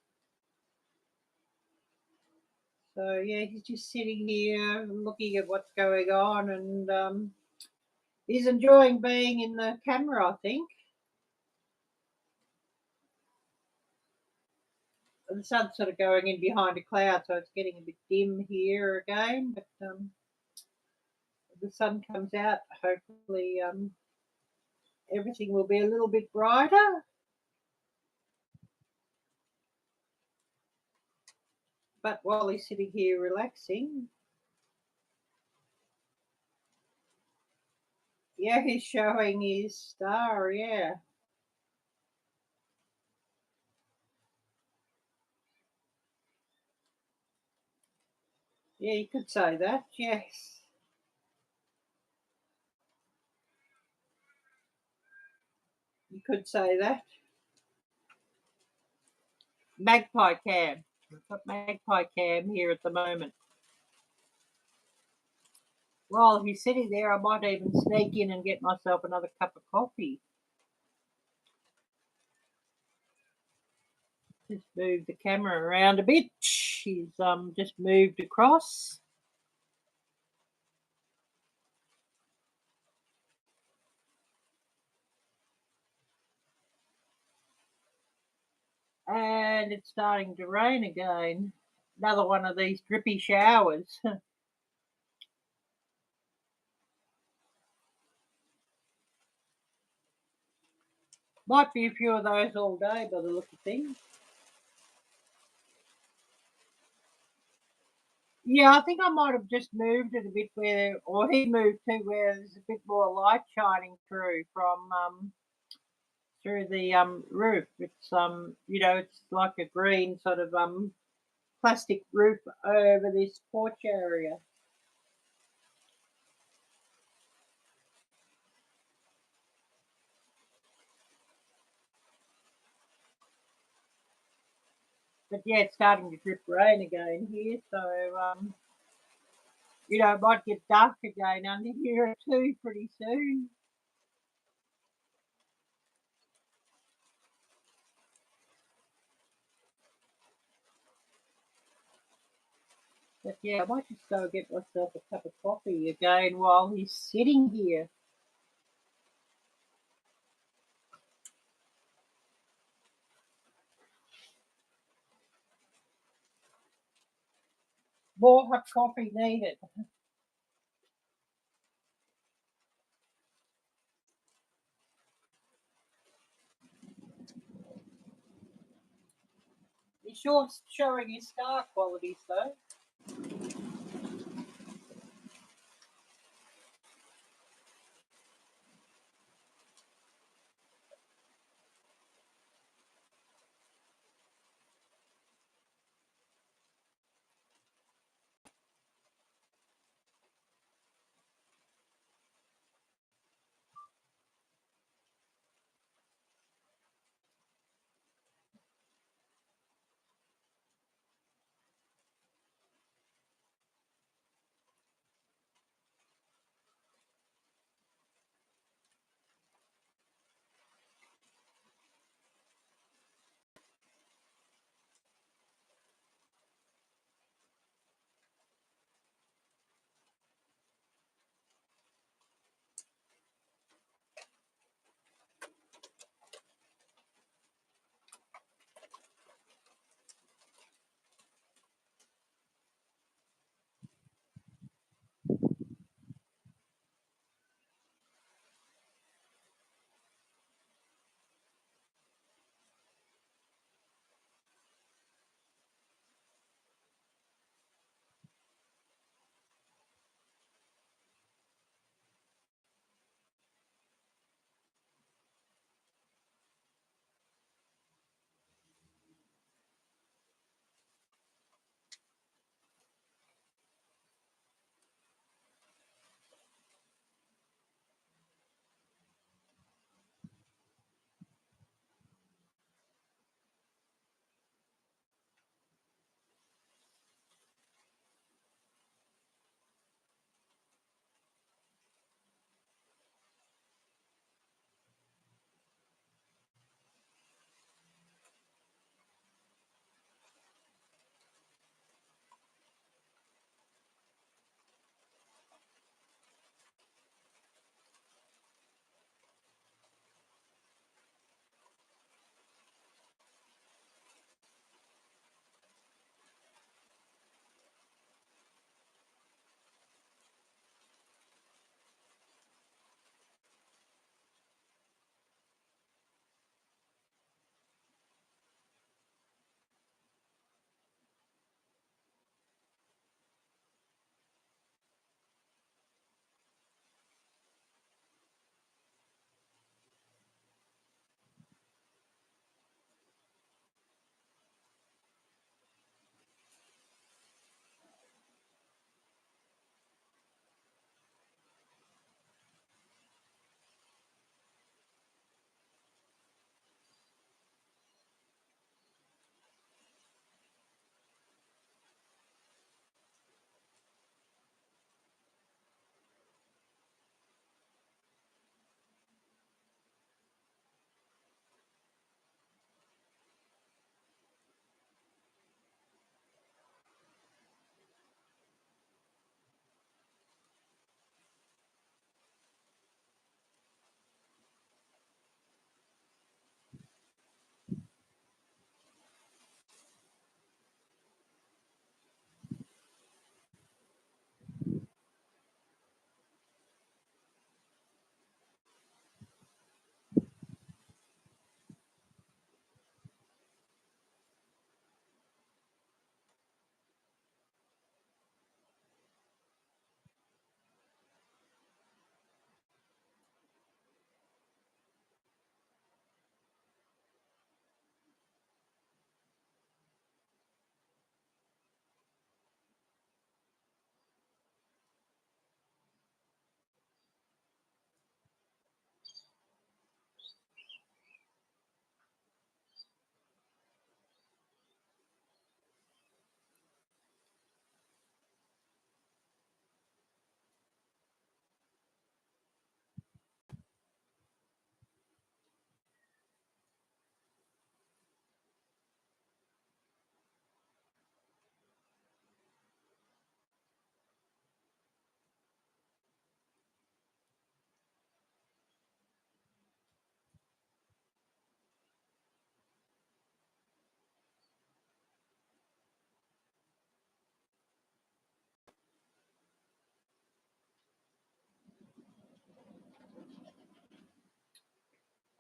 So yeah, he's just sitting here looking at what's going on, and he's enjoying being in the camera, I think. The sun's sort of going in behind a cloud, so it's getting a bit dim here again. But the sun comes out, hopefully everything will be a little bit brighter. But while he's sitting here relaxing, yeah, he's showing his star, yeah. Yeah, you could say that, yes. You could say that. Magpie cam. I've got magpie cam here at the moment. While he's sitting there, I might even sneak in and get myself another cup of coffee. Just move the camera around a bit. He's just moved across. And it's starting to rain again. Another one of these drippy showers. Might be a few of those all day by the look of things. Yeah, I think I might have just moved it a bit where, or he moved to where there's a bit more light shining through from through the roof. It's it's like a green sort of plastic roof over this porch area. But yeah, it's starting to drip rain again here, so it might get dark again under here too pretty soon. But yeah, I might just go get myself a cup of coffee again while he's sitting here. More hot coffee needed. He's sure showing his star qualities though.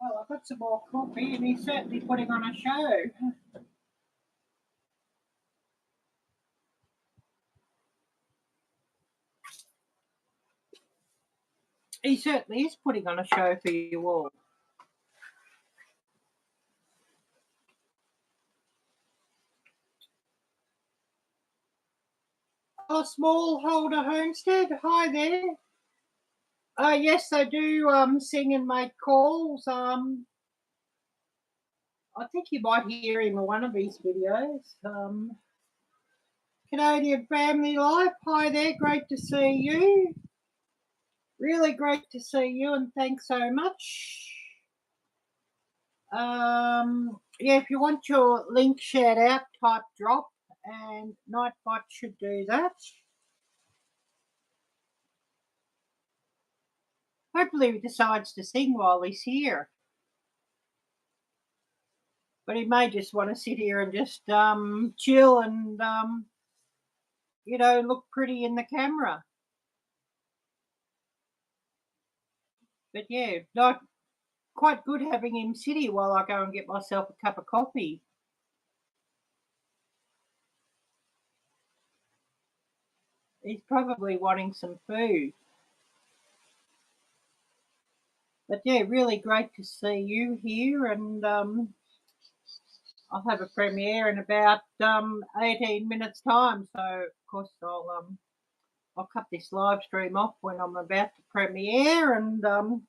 Well, I've got some more coffee and he's certainly putting on a show. He certainly is putting on a show for you all. Oh, Smallholder Homestead, hi there. Yes, I do sing and make calls. I think you might hear him in one of his videos. Canadian Family Life, hi there, great to see you. Really great to see you, and thanks so much. Yeah, if you want your link shared out, type drop, and Nightbot should do that. Hopefully he decides to sing while he's here. But he may just want to sit here and just chill and, you know, look pretty in the camera. But yeah, not quite good having him sit here while I go and get myself a cup of coffee. He's probably wanting some food. But yeah, really great to see you here, and I'll have a premiere in about 18 minutes time. So of course I'll cut this live stream off when I'm about to premiere, and hopefully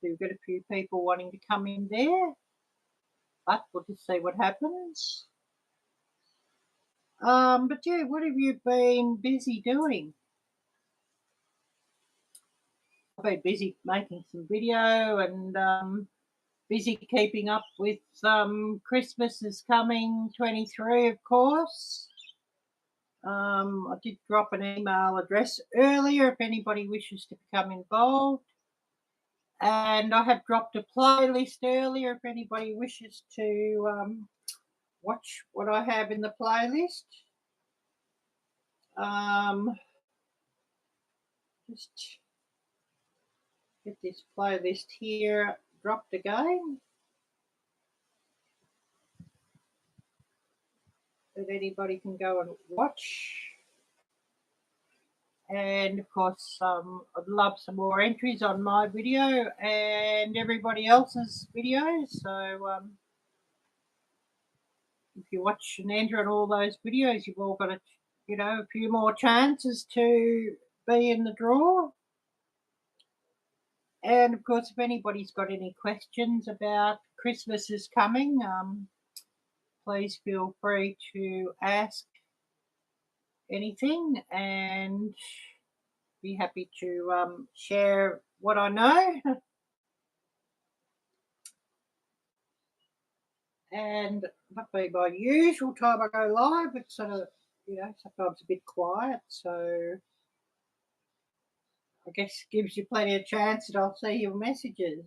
we'll get a few people wanting to come in there. But we'll just see what happens. But yeah, what have you been busy doing? I've been busy making some video and busy keeping up with Christmas is coming 23, of course. I did drop an email address earlier if anybody wishes to become involved. And I have dropped a playlist earlier if anybody wishes to watch what I have in the playlist. Just get this playlist here dropped again. That anybody can go and watch. And of course, I'd love some more entries on my video and everybody else's videos. So if you watch and enter on all those videos, you've all got a few more chances to be in the draw. And of course, if anybody's got any questions about Christmas is coming, please feel free to ask anything, and be happy to share what I know. And that be my usual time I go live. It's sort of, sometimes a bit quiet, so I guess gives you plenty of chance that I'll see your messages.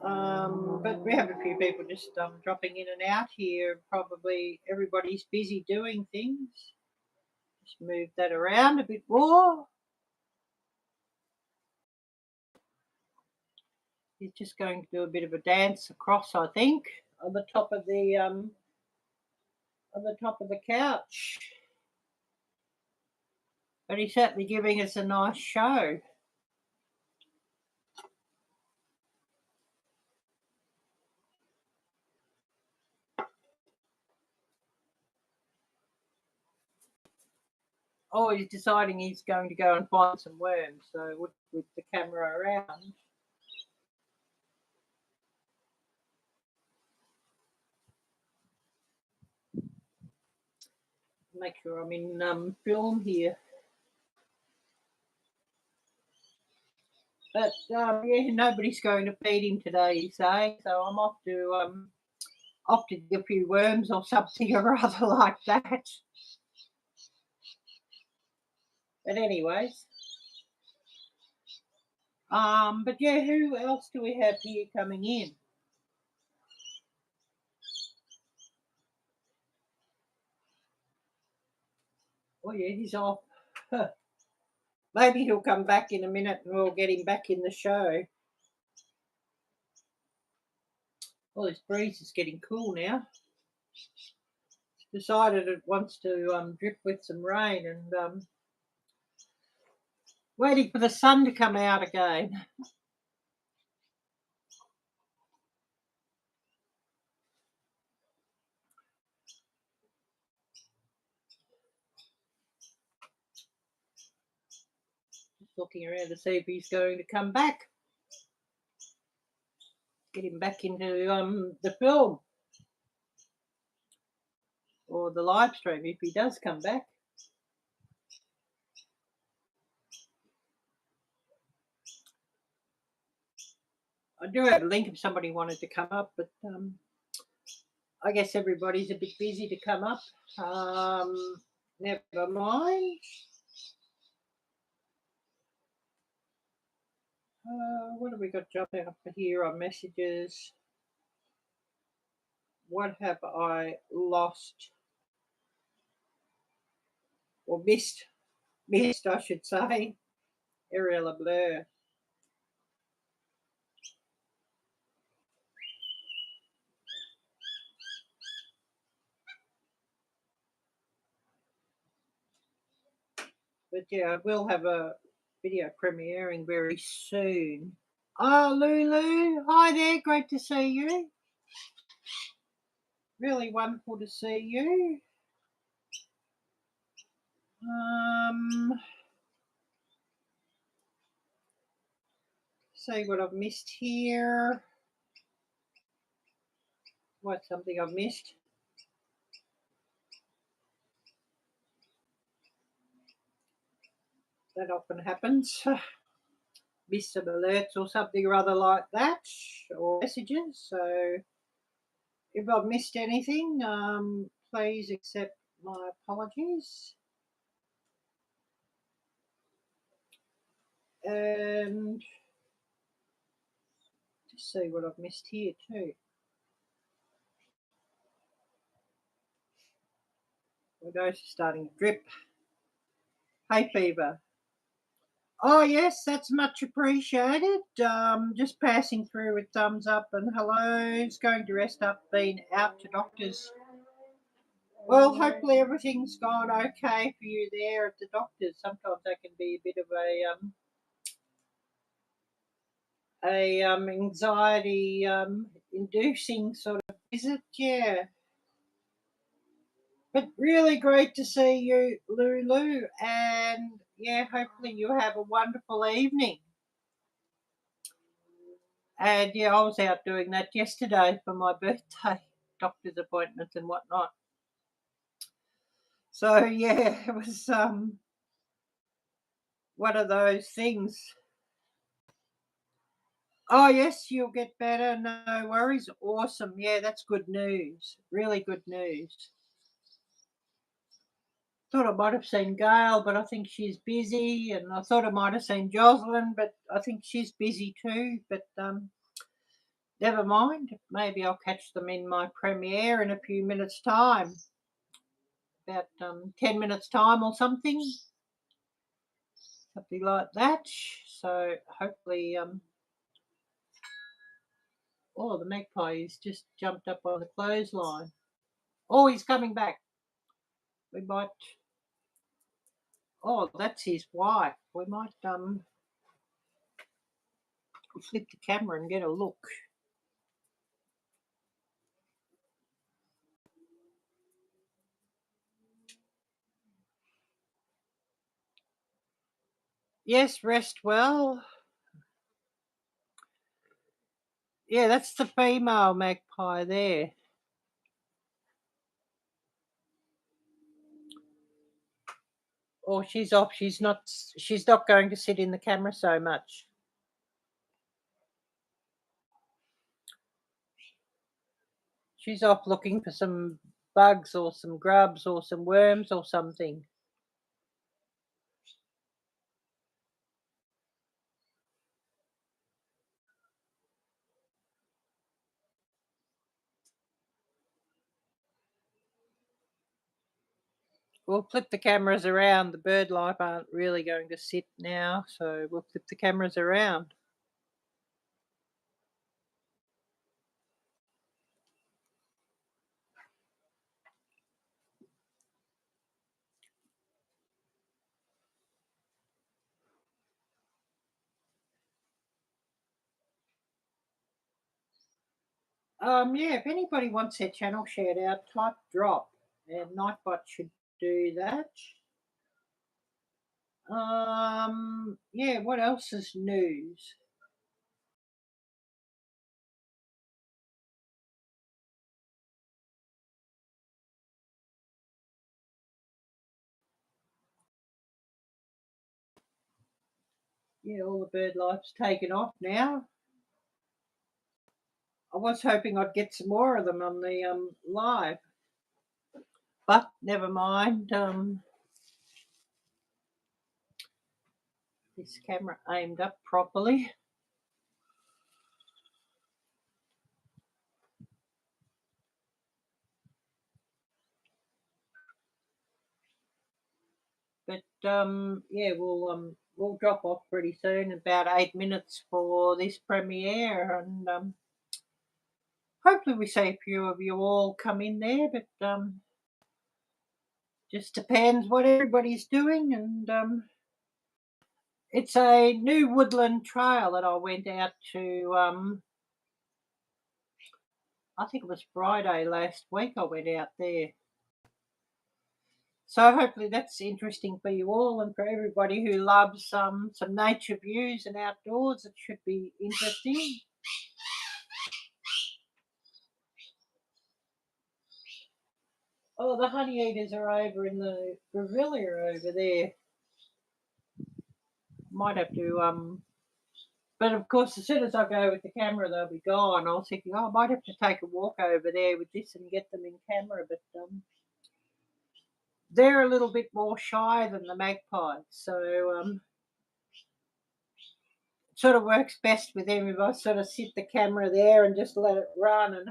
But we have a few people just dropping in and out here. Probably everybody's busy doing things. Just move that around a bit more. He's just going to do a bit of a dance across, I think, on the top of the couch. But he's certainly giving us a nice show. Oh, he's deciding he's going to go and find some worms. So with the camera around. Make sure I'm in film here. But yeah, nobody's going to feed him today, you say. So I'm off to get a few worms or something or other like that. But anyways, but yeah, who else do we have here coming in? Oh yeah, he's off. Maybe he'll come back in a minute and we'll get him back in the show. Well, this breeze is getting cool now. It's decided it wants to drip with some rain, and waiting for the sun to come out again. Just looking around to see if he's going to come back. Get him back into the film or the live stream if he does come back. I do have a link if somebody wanted to come up, but I guess everybody's a bit busy to come up. Never mind. What have we got jumping up here on messages? What have I lost or missed? Missed, I should say. Arielle Blur. But yeah, I will have a video premiering very soon. Oh, Lulu, hi there. Great to see you. Really wonderful to see you. See what I've missed here. What's something I've missed? That often happens. Miss some alerts or something or other like that, or messages. So if I've missed anything, please accept my apologies. And just see what I've missed here too. My nose is starting to drip. Hay fever. Oh yes, that's much appreciated. Just passing through with thumbs up and hellos. Going to rest up. Been out to doctors. Well, hopefully everything's gone okay for you there at the doctors. Sometimes that can be a bit of a anxiety inducing sort of visit. Yeah. But really great to see you, Lulu, and yeah, hopefully you have a wonderful evening. And yeah, I was out doing that yesterday for my birthday, doctor's appointments and whatnot. So yeah, it was one of those things. Oh yes, you'll get better, no worries. Awesome. Yeah, that's good news. Really good news. Thought I might have seen Gail, but I think she's busy, and I thought I might have seen Jocelyn, but I think she's busy too. But never mind. Maybe I'll catch them in my premiere in a few minutes' time. About 10 minutes' time or something. Something like that. So hopefully, oh, the magpie has just jumped up on the clothesline. Oh, he's coming back. We might. Oh, that's his wife. We might flip the camera and get a look. Yes, rest well. Yeah, that's the female magpie there. Oh, she's off. She's not going to sit in the camera so much. She's off looking for some bugs or some grubs or some worms or something. We'll flip the cameras around. The bird life aren't really going to sit now, so we'll flip the cameras around. Yeah, if anybody wants their channel shared out, type drop, and Nightbot should do that. Yeah, what else is news? Yeah, all the bird life's taken off now. I was hoping I'd get some more of them on the live, but never mind. This camera aimed up properly. But yeah, we'll drop off pretty soon. About 8 minutes for this premiere, and hopefully we see a few of you all come in there. But just depends what everybody's doing, and it's a new woodland trail that I went out to. I think it was Friday last week. I went out there. So hopefully that's interesting for you all and for everybody who loves some nature views and outdoors. It should be interesting. Oh, the honey eaters are over in the pavilion over there. Might have to but of course as soon as I go with the camera they'll be gone. I was thinking, oh, I might have to take a walk over there with this and get them in camera, but they're a little bit more shy than the magpies. So it sort of works best with them if I sort of sit the camera there and just let it run and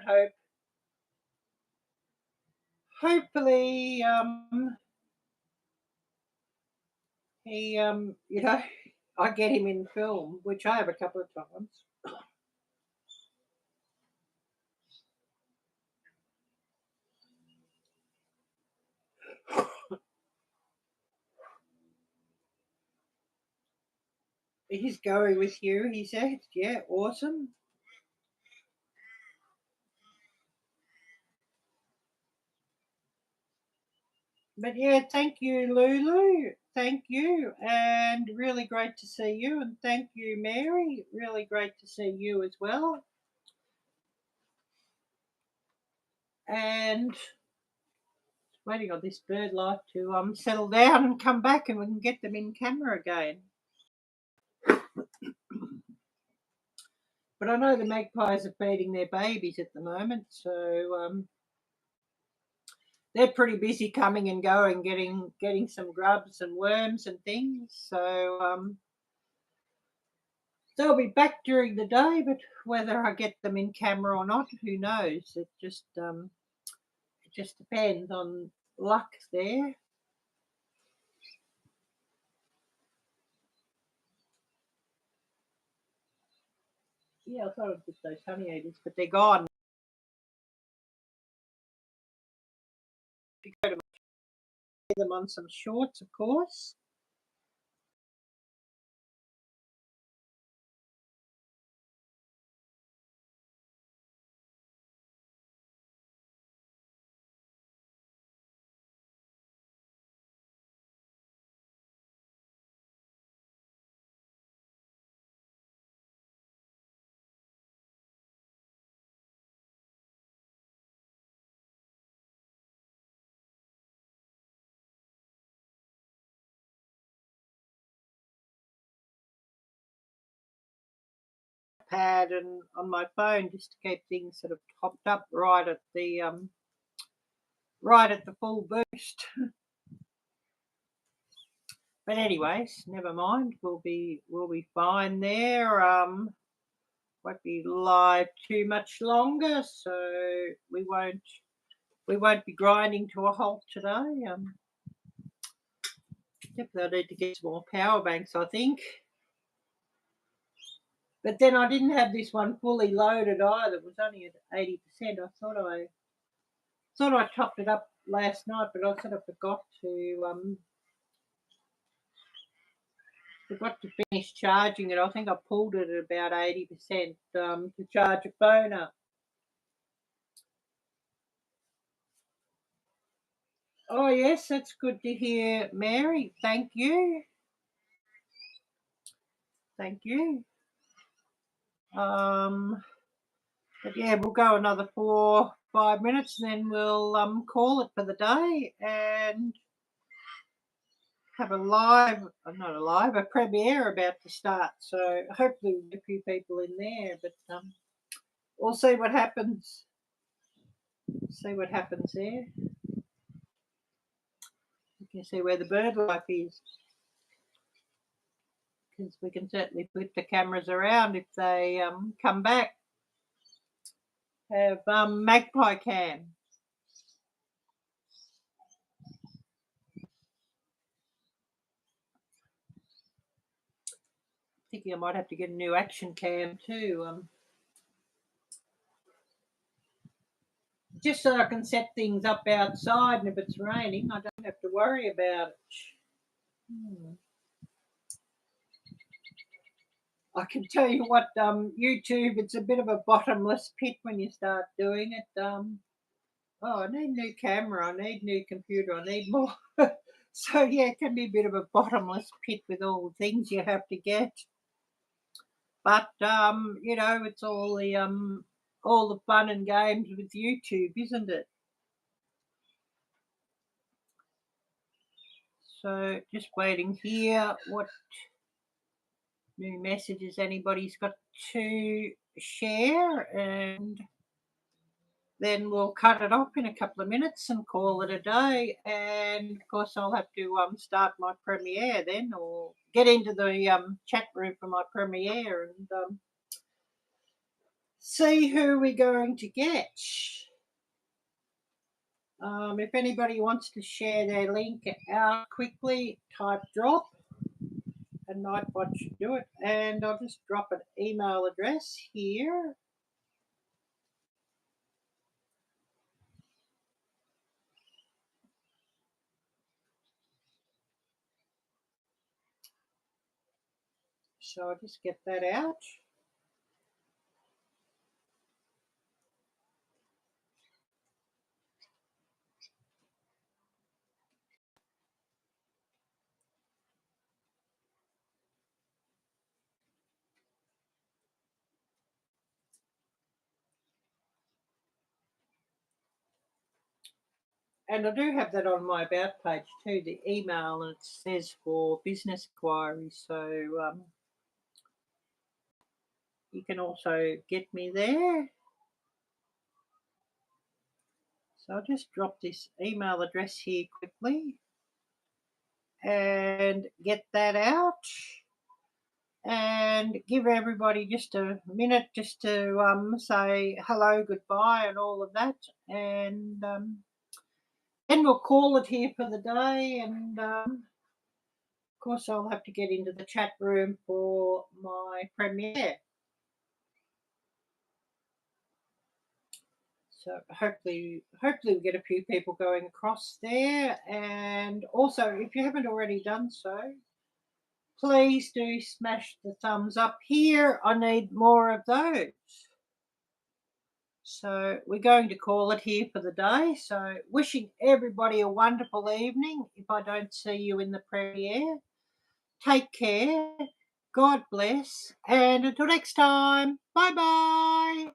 hopefully he I get him in film, which I have a couple of times. He's going with you, he said. Yeah, awesome. But yeah, thank you, Lulu. Thank you. And really great to see you. And thank you, Mary. Really great to see you as well. And waiting on this bird life to settle down and come back and we can get them in camera again. But I know the magpies are feeding their babies at the moment, so they're pretty busy coming and going, getting some grubs and worms and things. So they'll be back during the day, but whether I get them in camera or not, who knows? It just depends on luck there. Yeah, I thought I'd get those honey eaters, but they're gone. You go to them on some shorts, of course. Pad and on my phone just to keep things sort of topped up right at the full boost. But anyways, never mind. We'll be fine there. Won't be live too much longer, so we won't be grinding to a halt today. Definitely I need to get some more power banks, I think. But then I didn't have this one fully loaded either. It was only at 80%. I thought I topped it up last night, but I sort of forgot to finish charging it. I think I pulled it at about 80% to charge a phone up. Oh, yes, that's good to hear, Mary. Thank you. Thank you. But yeah, we'll go another 4-5 minutes, and then we'll call it for the day and have a live, not a live, a premiere about to start. So hopefully we'll get a few people in there, but we'll see what happens. See what happens there. You can see where the bird life is, because we can certainly put the cameras around if they come back. Have magpie cam. Thinking I might have to get a new action cam too. Just so I can set things up outside, and if it's raining, I don't have to worry about it. I can tell you what, YouTube, it's a bit of a bottomless pit when you start doing it. I need a new camera, I need a new computer, I need more. So yeah, it can be a bit of a bottomless pit with all the things you have to get. But it's all the fun and games with YouTube, isn't it? So just waiting here. What new messages anybody's got to share, and then we'll cut it off in a couple of minutes and call it a day. And of course, I'll have to start my premiere then, or get into the chat room for my premiere and see who we're going to get. If anybody wants to share their link out quickly, type drop, and Nightbot should do it. And I'll just drop an email address here. So I'll just get that out. And I do have that on my about page too, the email, and it says for business inquiries. So you can also get me there. So I'll just drop this email address here quickly and get that out, and give everybody just a minute just to say hello, goodbye, and all of that. And then we'll call it here for the day. And of course, I'll have to get into the chat room for my premiere. So hopefully we get a few people going across there. And also, if you haven't already done so, please do smash the thumbs up here. I need more of those. So we're going to call it here for the day. So wishing everybody a wonderful evening. If I don't see you in the premiere, take care. God bless. And until next time, bye-bye.